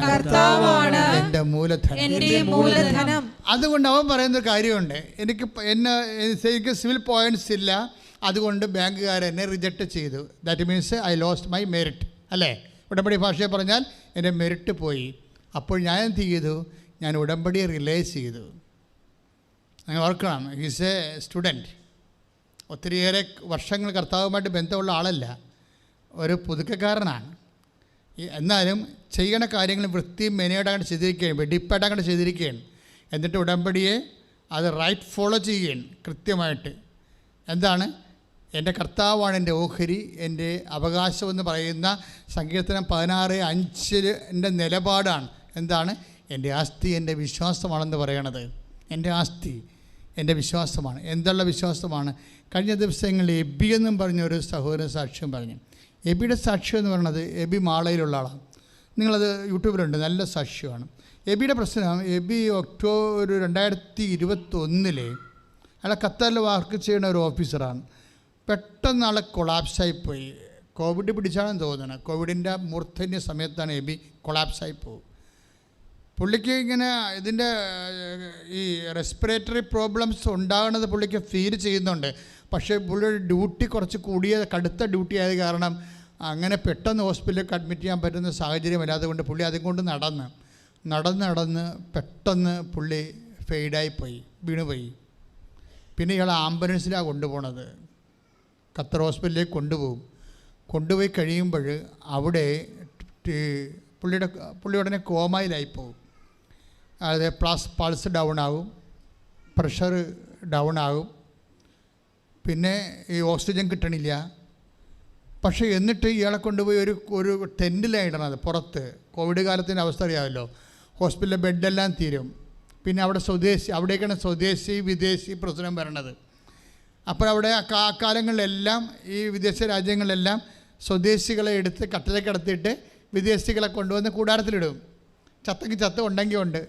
എൻ്റെ മൂലധനം. അതുകൊണ്ട് അവൻ പറയുന്നൊരു കാര്യമുണ്ട്, എനിക്ക് സിവിൽ പോയിന്റ്സ് ഇല്ല, അതുകൊണ്ട് ബാങ്കുകാർ എന്നെ റിജക്റ്റ് ചെയ്തു. That means I lost my merit, അല്ലേ? ഉടമ്പടി ഭാഷയെ പറഞ്ഞാൽ എൻ്റെ മെറിറ്റ് പോയി. അപ്പോൾ ഞാൻ എന്ത് ചെയ്തു? ഞാൻ ഉടമ്പടിയെ റിലൈസ് ചെയ്തു. നിങ്ങൾ ഓർക്കണം, ഹീസ് എ സ്റ്റുഡൻറ്റ്. ഒത്തിരിയേറെ വർഷങ്ങൾ കർത്താവുമായിട്ട് ബന്ധമുള്ള ആളല്ല, ഒരു പുതുക്കക്കാരനാണ്. എന്നാലും ചെയ്യണ കാര്യങ്ങൾ വൃത്തിയും മെനയോടങ്ങോട്ട് ചെയ്തിരിക്കുകയാണ്, വെടിപ്പായിട്ടങ്ങോട്ട് ചെയ്തിരിക്കുകയാണ്. എന്നിട്ട് ഉടമ്പടിയെ അത് റൈറ്റ് ഫോളോ ചെയ്യുകയാണ് കൃത്യമായിട്ട്. എന്താണ്? എൻ്റെ കർത്താവാണ് എൻ്റെ ഓഹരി, എൻ്റെ അവകാശമെന്ന് പറയുന്ന സങ്കീർത്തനം 16:5 നിലപാടാണ്. എന്താണ്? എൻ്റെ ആസ്തി എൻ്റെ വിശ്വാസമാണെന്ന് പറയണത്. എൻ്റെ ആസ്തി എൻ്റെ വിശ്വാസമാണ്. എന്തുള്ള വിശ്വാസമാണ്? കഴിഞ്ഞ ദിവസങ്ങളിൽ എബി എന്നും പറഞ്ഞൊരു സഹോദരൻ സാക്ഷ്യം പറഞ്ഞു. എബിയുടെ സാക്ഷ്യം എന്ന് പറയുന്നത്, എബി മാളയിലുള്ള ആളാണ്. നിങ്ങളത് യൂട്യൂബിലുണ്ട്, നല്ല സാക്ഷ്യമാണ്. എബിയുടെ പ്രശ്നം, എബി ഒക്ടോബർ 2021 അയാളെ ഖത്തറിൽ വർക്ക് ചെയ്യുന്ന ഒരു ഓഫീസറാണ്. പെട്ടെന്ന് ആളെ കൊളാപ്സായിപ്പോയി. കോവിഡ് പിടിച്ചാണെന്ന് തോന്നുന്നത്. കോവിഡിൻ്റെ മൂർധന്യ സമയത്താണ് എബി കൊളാപ്സായിപ്പോവും. പുള്ളിക്ക് ഇങ്ങനെ ഇതിൻ്റെ ഈ റെസ്പിറേറ്ററി പ്രോബ്ലംസ് ഉണ്ടാകുന്നത് പുള്ളിക്ക് ഫീൽ ചെയ്യുന്നുണ്ട്. പക്ഷേ പുള്ളിയുടെ ഡ്യൂട്ടി കുറച്ച് കൂടിയ കടുത്ത ഡ്യൂട്ടി ആയത് കാരണം അങ്ങനെ പെട്ടെന്ന് ഹോസ്പിറ്റലിലേക്ക് അഡ്മിറ്റ് ചെയ്യാൻ പറ്റുന്ന സാഹചര്യമല്ല. അതുകൊണ്ട് പുള്ളി അതും കൊണ്ട് നടന്ന് പെട്ടെന്ന് പുള്ളി ഫെയ്ഡായിപ്പോയി, വീണുപോയി. പിന്നെ ഇയാൾ ആംബുലൻസിലാണ് കൊണ്ടുപോകണത്. ഖത്തർ ഹോസ്പിറ്റലിലേക്ക് കൊണ്ടുപോയി കഴിയുമ്പോൾ അവിടെ പുള്ളി ഉടനെ കോമയിലായിപ്പോവും. അതായത് പൾസ് ഡൗൺ ആകും, പ്രഷർ ഡൗൺ ആകും, പിന്നെ ഈ ഓക്സിജൻ കിട്ടണില്ല. പക്ഷേ എന്നിട്ട് ഇയാളെ കൊണ്ടുപോയി ഒരു ടെൻറ്റിലാണ് ഇടണത് പുറത്ത്. കോവിഡ് കാലത്തിൻ്റെ അവസ്ഥ അറിയാമല്ലോ, ഹോസ്പിറ്റലിലെ ബെഡെല്ലാം തീരും. പിന്നെ അവിടേക്കാണ് സ്വദേശി വിദേശി പ്രശ്നം വരണത്. അപ്പോൾ അവിടെ കാലങ്ങളിലെല്ലാം ഈ വിദേശ രാജ്യങ്ങളിലെല്ലാം സ്വദേശികളെ എടുത്ത് കട്ടിലേക്ക് കിടത്തിയിട്ട് വിദേശികളെ കൊണ്ടുവന്ന് കൂടാരത്തിലിടും. ചത്തെങ്കിൽ ചത്ത്, ഉണ്ടെങ്കിൽ ഉണ്ട്.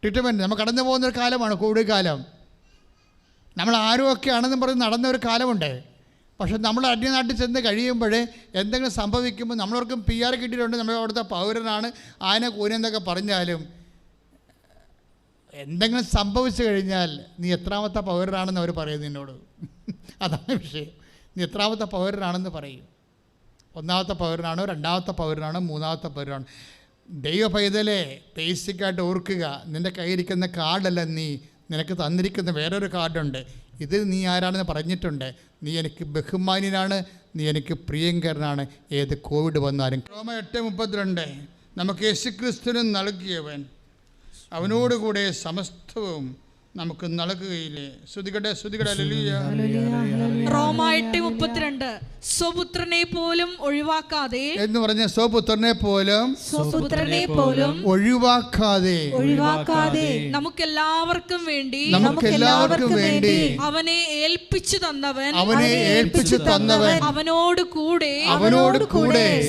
ട്രീറ്റ്മെൻറ്റ് നമ്മൾ കടന്നു പോകുന്നൊരു കാലമാണ് കോവിഡ് കാലം. നമ്മൾ ആരുമൊക്കെ ആണെന്നും പറഞ്ഞ് നടന്നൊരു കാലമുണ്ട്. പക്ഷെ നമ്മൾ അന്യനാട്ടിൽ ചെന്ന് കഴിയുമ്പോൾ എന്തെങ്കിലും സംഭവിക്കുമ്പോൾ നമ്മളവർക്കും PR കിട്ടിയിട്ടുണ്ട്, നമ്മൾ അവിടുത്തെ പൗരനാണ്, ആന കൂനെന്നൊക്കെ പറഞ്ഞാലും എന്തെങ്കിലും സംഭവിച്ചു കഴിഞ്ഞാൽ നീ എത്രാമത്തെ പൗരനാണെന്ന് അവർ പറയും നിന്നോട്. അതാണ് വിഷയം. നീ എത്രാമത്തെ പൗരനാണെന്ന് പറയും. 1ാമത്തെ പൗരനാണോ, 2ാമത്തെ പൗരനാണോ, 3ാമത്തെ പൗരനാണോ. ദൈവ പൈതലേ, ബേസിക്കായിട്ട് ഓർക്കുക, നിൻ്റെ കയ്യിരിക്കുന്ന കാർഡല്ല നീ, നിനക്ക് തന്നിരിക്കുന്ന വേറൊരു കാർഡുണ്ട്. ഇത് നീ ആരാണെന്ന് പറഞ്ഞിട്ടുണ്ട്. നീ എനിക്ക് ബഹുമാന്യനാണ്, നീ എനിക്ക് പ്രിയങ്കരനാണ്, ഏത് കോവിഡ് വന്നാലും. റോമ 8:32 നമുക്ക് യേശുക്രിസ്തുവിന് നൽകിയവൻ അവനോടുകൂടെ സമസ്തവും നമുക്ക് നൽകുകയില്ലേ. ശ്രുതികട്ടെ, ശ്രുതികട്ടെ. റോമ 8:32 സ്വപുത്രനെ പോലും ഒഴിവാക്കാതെ എന്ന് പറഞ്ഞ സ്വപുത്രനെ പോലും ഒഴിവാക്കാതെ നമുക്കെല്ലാവർക്കും വേണ്ടി അവനെ ഏൽപ്പിച്ചു തന്നവൻ അവനോട് കൂടെ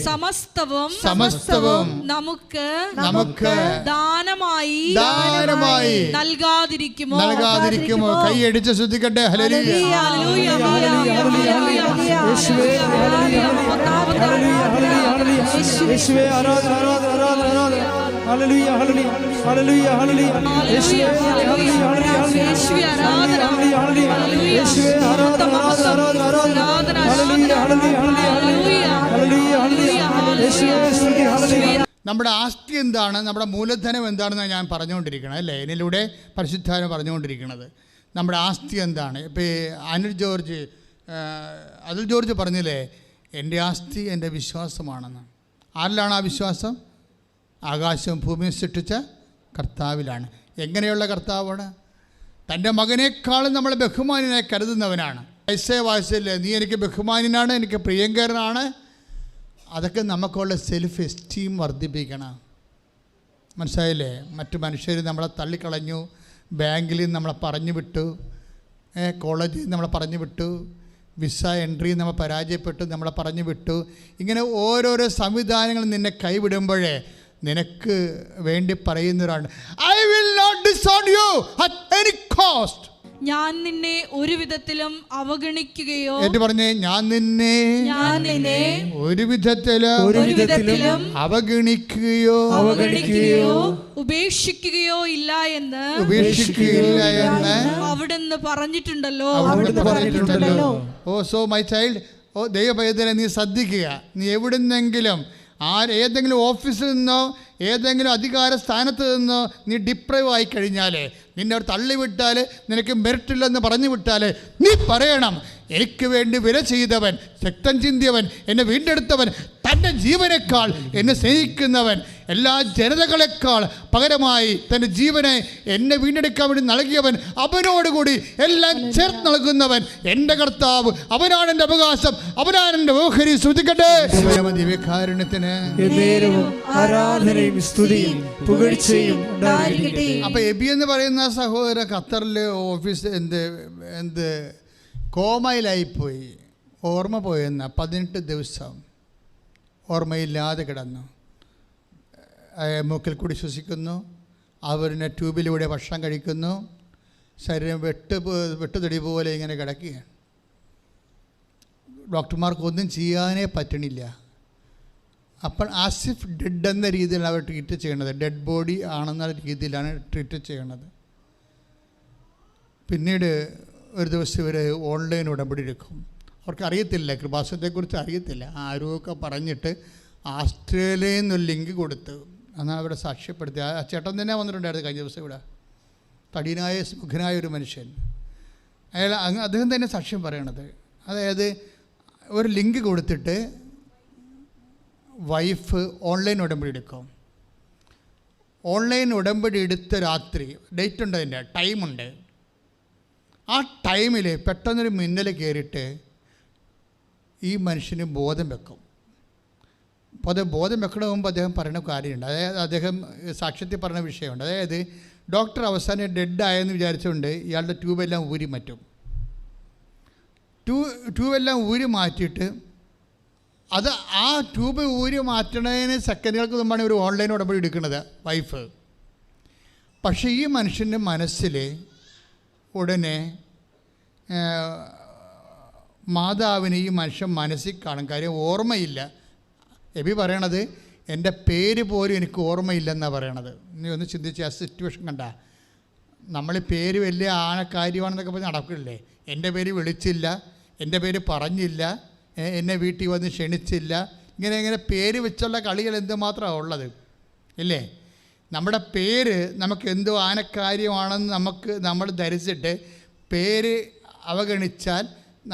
സമസ്തവും നമുക്ക് ദാനമായി നൽകാതിരിക്കുമോ? കൈയടിച്ച് ശ്രദ്ധിക്കട്ടെ. ഹല്ലേലൂയ. നമ്മുടെ ആസ്തി എന്താണ്, നമ്മുടെ മൂലധനം എന്താണെന്ന് ഞാൻ പറഞ്ഞുകൊണ്ടിരിക്കണം അല്ലേ, എന്നിലൂടെ പരിശുദ്ധാനം പറഞ്ഞുകൊണ്ടിരിക്കുന്നത്. നമ്മുടെ ആസ്തി എന്താണ്? ഇപ്പോൾ അനിൽ ജോർജ് പറഞ്ഞില്ലേ, എൻ്റെ ആസ്തി എൻ്റെ വിശ്വാസമാണെന്ന്. ആരിലാണ് ആ വിശ്വാസം? ആകാശവും ഭൂമിയും സൃഷ്ടിച്ച കർത്താവിലാണ്. എങ്ങനെയുള്ള കർത്താവാണ്? തൻ്റെ മകനേക്കാളും നമ്മൾ ബഹുമാന്യനായി കരുതുന്നവനാണ്. വായിച്ചല്ലേ, നീ എനിക്ക് ബഹുമാന്യനാണ്, എനിക്ക് പ്രിയങ്കരനാണ്. അതൊക്കെ നമുക്കുള്ള സെൽഫ് എസ്റ്റീം വർദ്ധിപ്പിക്കണം. മനസ്സിലായില്ലേ? മറ്റു മനുഷ്യർ നമ്മളെ തള്ളിക്കളഞ്ഞു, ബാങ്കിൽ നിന്ന് നമ്മളെ പറഞ്ഞു വിട്ടു, കോളേജിൽ നിന്ന് നമ്മളെ പറഞ്ഞു വിട്ടു, വിസ എൻട്രി നമ്മൾ പരാജയപ്പെട്ടു, നമ്മളെ പറഞ്ഞു വിട്ടു. ഇങ്ങനെ ഓരോരോ സംവിധാനങ്ങൾ നിന്നെ കൈവിടുമ്പോഴേ നിനക്ക് വേണ്ടി പറയുന്നവരാണ്, I will not disown you at any cost. ഞാൻ നിന്നെ ഒരു വിധത്തിലും അവഗണിക്കുകയോ, എന്ന് പറഞ്ഞേ, ഞാൻ നിന്നെ ഒരു വിധത്തിലും അവഗണിക്കുകയോ ഉപേക്ഷിക്കുകയോ ഇല്ല എന്ന് അവിടുന്ന് പറഞ്ഞിട്ടുണ്ടല്ലോ. ഓ സോ മൈ ചൈൽഡ്, ഓ ദൈവപൈതലെ, നീ ശ്രദ്ധിക്കുക. നീ എവിടുന്നെങ്കിലും ഏതെങ്കിലും ഓഫീസിൽ നിന്നോ ഏതെങ്കിലും അധികാര സ്ഥാനത്ത് നിന്നോ നീ ഡിപ്രൈവ് ആയി കഴിഞ്ഞാൽ, നിന്നെ അവർ തള്ളിവിട്ടാൽ, നിനക്ക് മെറിറ്റില്ലെന്ന് പറഞ്ഞു വിട്ടാൽ, നീ പറയണം, എനിക്ക് വേണ്ടി വില ചെയ്തവൻ, രക്തം ചിന്തിയവൻ, എന്നെ വീണ്ടെടുത്തവൻ, തൻ്റെ ജീവനേക്കാൾ എന്നെ സ്നേഹിക്കുന്നവൻ, എല്ലാ ജനതകളെക്കാൾ പകരമായി തൻ്റെ ജീവനെ എന്നെ വീണ്ടെടുക്കാൻ വേണ്ടി നൽകിയവൻ, അവനോടുകൂടി എല്ലാം ചേർത്ത് നൽകുന്നവൻ എൻ്റെ കർത്താവ്, അവനാണ് എൻ്റെ അവകാശം, അവനാണ് എൻ്റെ ഓഹരി. ശ്രദ്ധിക്കട്ടെ. ദിവ്യകാരുണ്യത്തിന് അപ്പൊ എബി എന്ന് പറയുന്ന സഹോദര ഖത്തറിലെ ഓഫീസ് എന്ത് കോമയിലായിപ്പോയി, ഓർമ്മ പോയെന്ന 18 ദിവസം ഓർമ്മയില്ലാതെ കിടന്നു. മൂക്കിൽ കൂടി ശ്വസിക്കുന്നു, അവരിനെ ട്യൂബിലൂടെ ഭക്ഷണം കഴിക്കുന്നു, ശരീരം വെട്ടുതടി പോലെ ഇങ്ങനെ കിടക്കുകയാണ്. ഡോക്ടർമാർക്കൊന്നും ചെയ്യാനേ പറ്റണില്ല. അപ്പോൾ ആസിഫ് ഡെഡ് എന്ന രീതിയിലാണ് അവർ ട്രീറ്റ് ചെയ്യണത്, ഡെഡ് ബോഡി ആണെന്ന രീതിയിലാണ് ട്രീറ്റ് ചെയ്യണത്. പിന്നീട് ഒരു ദിവസം ഇവർ ഓൺലൈൻ ഉടമ്പടി എടുക്കും. അവർക്കറിയത്തില്ല, കൃപാസനത്തെക്കുറിച്ച് അറിയത്തില്ല. ആരുമൊക്കെ പറഞ്ഞിട്ട് ആസ്ട്രേലിയയിൽ നിന്നൊരു ലിങ്ക് കൊടുത്ത് എന്നാൽ അവിടെ സാക്ഷ്യപ്പെടുത്തി. ആ ചേട്ടൻ തന്നെ വന്നിട്ടുണ്ടായിരുന്നു കഴിഞ്ഞ ദിവസം ഇവിടെ, തടിയനായ സുഖനായ ഒരു മനുഷ്യൻ. അദ്ദേഹം തന്നെ സാക്ഷ്യം പറയണത്, അതായത് ഒരു ലിങ്ക് കൊടുത്തിട്ട് വൈഫ് ഓൺലൈൻ ഉടമ്പടി എടുക്കും. ഓൺലൈൻ ഉടമ്പടി എടുത്ത രാത്രി, ഡേറ്റ് ഉണ്ട്, അതിൻ്റെ ടൈമുണ്ട്. ആ ടൈമിൽ പെട്ടെന്നൊരു മിന്നൽ കയറിയിട്ട് ഈ മനുഷ്യന് ബോധം വെക്കും. അപ്പോൾ അത് ബോധം വെക്കണ മുമ്പ് അദ്ദേഹം പറയുന്ന കാര്യമുണ്ട്. അതായത് അദ്ദേഹം സാക്ഷ്യത്തിൽ പറഞ്ഞ വിഷയമുണ്ട്. അതായത് ഡോക്ടർ അവസാനം ഡെഡായെന്ന് വിചാരിച്ചുകൊണ്ട് ഇയാളുടെ ട്യൂബെല്ലാം ഊരി മാറ്റും. ട്യൂബെല്ലാം ഊരി മാറ്റിയിട്ട് അത് ആ ട്യൂബ് ഊരി മാറ്റണതിന് സെക്കൻഡുകൾക്ക് മുമ്പാണ് ഒരു ഓൺലൈൻ ഉടമ്പടി എടുക്കുന്നത് വൈഫ്. പക്ഷേ ഈ മനുഷ്യൻ്റെ മനസ്സിൽ ഉടനെ മാതാവിന് ഈ മനുഷ്യൻ മനസ്സിൽ കാണും. കാര്യം ഓർമ്മയില്ല. എബി പറയണത് എൻ്റെ പേര് പോലും എനിക്ക് ഓർമ്മയില്ലെന്നാണ് പറയണത്. നീ ഒന്ന് ചിന്തിച്ച് ആ സിറ്റുവേഷൻ കണ്ട. നമ്മൾ പേര് വലിയ കാര്യമാണെന്നൊക്കെ പറഞ്ഞ് നടക്കില്ലേ. എൻ്റെ പേര് വിളിച്ചില്ല, എൻ്റെ പേര് പറഞ്ഞില്ല, എന്നെ വീട്ടിൽ വന്ന് ക്ഷണിച്ചില്ല, ഇങ്ങനെ പേര് വെച്ചുള്ള കളികൾ എന്തുമാത്രമാണ് ഉള്ളത്. ഇല്ലേ? നമ്മുടെ പേര് നമുക്ക് എന്തോ ആനക്കാര്യമാണെന്ന് നമ്മൾ ധരിച്ചിട്ട് പേര് അവഗണിച്ചാൽ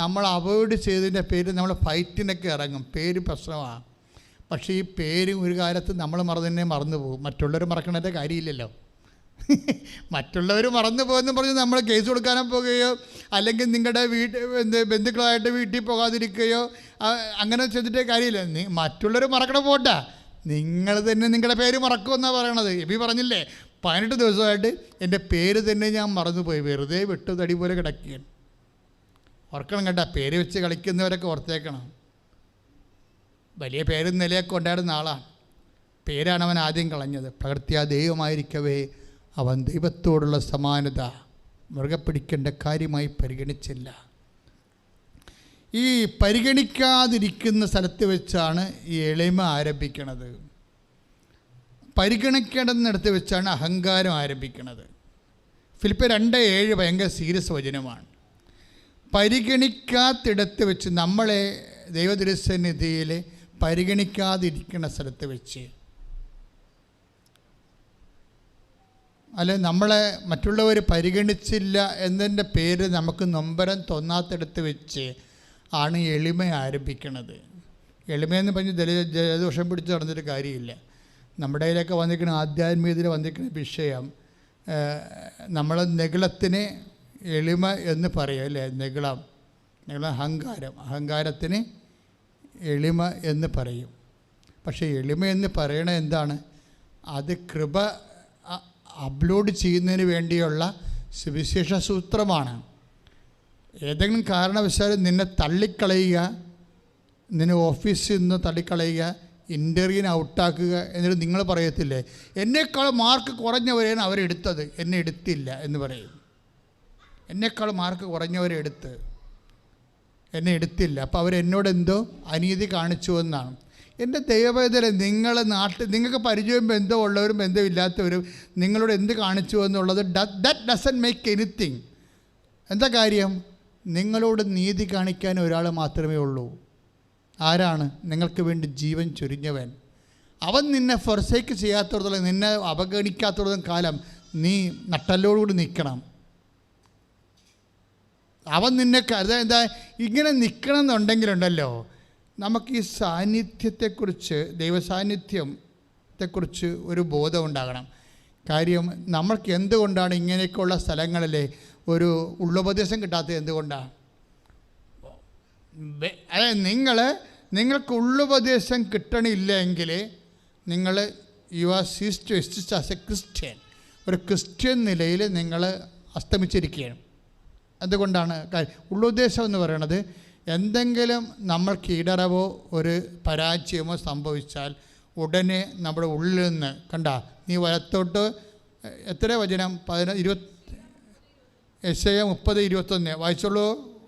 നമ്മൾ അവോയ്ഡ് ചെയ്തതിൻ്റെ പേര് നമ്മൾ ഫൈറ്റിനൊക്കെ ഇറങ്ങും. പേര് പ്രശ്നമാണ്. പക്ഷേ ഈ പേര് ഒരു കാലത്ത് നമ്മൾ മറന്നു പോകും. മറ്റുള്ളവർ മറക്കണതിൻ്റെ കാര്യമില്ലല്ലോ. മറ്റുള്ളവർ മറന്നു പോകുമെന്ന് പറഞ്ഞ് നമ്മൾ കേസ് കൊടുക്കാനും പോകുകയോ അല്ലെങ്കിൽ നിങ്ങളുടെ ബന്ധുക്കളായിട്ട് വീട്ടിൽ പോകാതിരിക്കുകയോ അങ്ങനെ ചെയ്തിട്ടേ കാര്യമില്ല. മറ്റുള്ളവർ മറക്കണ പോട്ടാ, നിങ്ങൾ തന്നെ നിങ്ങളുടെ പേര് മറക്കുമെന്നാണ് പറയണത്. എബി പറഞ്ഞില്ലേ, 18 ദിവസമായിട്ട് എൻ്റെ പേര് തന്നെ ഞാൻ മറന്നുപോയി, വെറുതെ വിട്ടു തടി പോലെ കിടക്കുകയാണ്. ഓർക്കണം കേട്ടോ, പേര് വെച്ച് കളിക്കുന്നവരൊക്കെ ഓർത്തേക്കണം. വലിയ പേരും നിലയൊക്കെ ഉണ്ടായിരുന്ന ആളാണ്. പേരാണ് അവൻ ആദ്യം കളഞ്ഞത്. പ്രകൃത്യാ ദൈവമായിരിക്കവേ അവൻ ദൈവത്തോടുള്ള സമാനത മുറുകെ പിടിക്കേണ്ട കാര്യമായി പരിഗണിച്ചില്ല. ഈ പരിഗണിക്കാതിരിക്കുന്ന സ്ഥലത്ത് വെച്ചാണ് ഈ എളിമ ആരംഭിക്കുന്നത്. പരിഗണിക്കേണ്ടെന്നിടത്ത് വെച്ചാണ് അഹങ്കാരം ആരംഭിക്കുന്നത്. ഫിലിപ്പിയർ 2:7 ഭയങ്കര സീരിയസ് വചനമാണ്. പരിഗണിക്കാത്തിടത്ത് വെച്ച്, നമ്മളെ ദൈവതിരുസന്നിധിയിൽ പരിഗണിക്കാതിരിക്കുന്ന സ്ഥലത്ത് വെച്ച്, അല്ലെ നമ്മളെ മറ്റുള്ളവർ പരിഗണിച്ചില്ല എന്നതിൻ്റെ പേര് നമുക്ക് നൊമ്പരം തോന്നാത്തിടത്ത് വെച്ച് ആണ് എളിമ ആരംഭിക്കുന്നത്. എളിമയെന്ന് പറഞ്ഞ് ജലദോഷം പിടിച്ച് നടന്നിട്ട് കാര്യമില്ല. നമ്മുടെ കയ്യിലൊക്കെ വന്നിരിക്കുന്ന ആധ്യാത്മികതയിൽ വന്നിരിക്കുന്ന വിഷയം നമ്മൾ നെഗളത്തിന് എളിമ എന്ന് പറയും, അല്ലേ? നെഗളം അഹങ്കാരത്തിന് എളിമ എന്ന് പറയും. പക്ഷേ എളിമ എന്ന് പറയണത് എന്താണ്? അത് കൃപ അപ്ലോഡ് ചെയ്യുന്നതിന് വേണ്ടിയുള്ള സുവിശേഷ സൂത്രമാണ്. ഏതെങ്കിലും കാരണവശാലും നിന്നെ തള്ളിക്കളയുക, നിന്നെ ഓഫീസിൽ നിന്ന് തള്ളിക്കളയുക, ഇൻ്റർവ്യൂവിന് ഔട്ടാക്കുക എന്നിട്ട് നിങ്ങൾ പറയത്തില്ലേ, എന്നേക്കാൾ മാർക്ക് കുറഞ്ഞവരെയാണ് അവരെടുത്തത്, എന്നെ എടുത്തില്ല എന്ന് പറയും. എന്നേക്കാൾ മാർക്ക് കുറഞ്ഞവരെ എന്നെ എടുത്തില്ല, അപ്പോൾ അവരെന്നോടെന്തോ അനീതി കാണിച്ചു എന്നാണ്. എൻ്റെ ദൈവവേദന, നിങ്ങൾക്ക് പരിചയം ബന്ധമുള്ളവരും ബന്ധമില്ലാത്തവരും നിങ്ങളോട് എന്ത് കാണിച്ചു എന്നുള്ളത് ദാറ്റ് ഡസൻറ്റ് മേക്ക് എനിത്തിങ്. എന്താ കാര്യം? നിങ്ങളോട് നീതി കാണിക്കാൻ ഒരാൾ മാത്രമേ ഉള്ളൂ. ആരാണ്? നിങ്ങൾക്ക് വേണ്ടി ജീവൻ ചൊരിഞ്ഞവൻ. അവൻ നിന്നെ ഫൊർസേക്ക് ചെയ്യാത്തോടത്തോളം, നിന്നെ അവഗണിക്കാത്തോടത്തോളം കാലം നീ നട്ടലോടുകൂടി നിൽക്കണം. അവൻ നിന്നെ എന്താ ഇങ്ങനെ നിൽക്കണം എന്നുണ്ടെങ്കിലുണ്ടല്ലോ, നമുക്ക് ഈ സാന്നിധ്യത്തെക്കുറിച്ച്, ദൈവസാന്നിധ്യത്തെക്കുറിച്ച് ഒരു ബോധം ഉണ്ടാകണം. കാര്യം നമ്മൾക്ക് എന്തുകൊണ്ടാണ് ഇങ്ങനെയൊക്കെയുള്ള സ്ഥലങ്ങളിൽ ഒരു ഉള്ളുപദേശം കിട്ടാത്തത്? എന്തുകൊണ്ടാണ്? അതായത് നിങ്ങൾക്ക് ഉള്ളുപദേശം കിട്ടണില്ലെങ്കിൽ നിങ്ങൾ you are cease to exist as a Christian. ഒരു ക്രിസ്ത്യൻ നിലയിൽ നിങ്ങൾ അസ്തമിച്ചിരിക്കുകയാണ്. അതുകൊണ്ടാണ് ഉള്ളുദ്ദേശം എന്ന് പറയുന്നത്, എന്തെങ്കിലും നമ്മൾക്ക് ഇടറവോ ഒരു പരാജയമോ സംഭവിച്ചാൽ ഉടനെ നമ്മുടെ ഉള്ളിൽ നിന്ന് നീ വലത്തോട്ട് എത്ര വചനം 20 30:21 വായിച്ചോളൂ.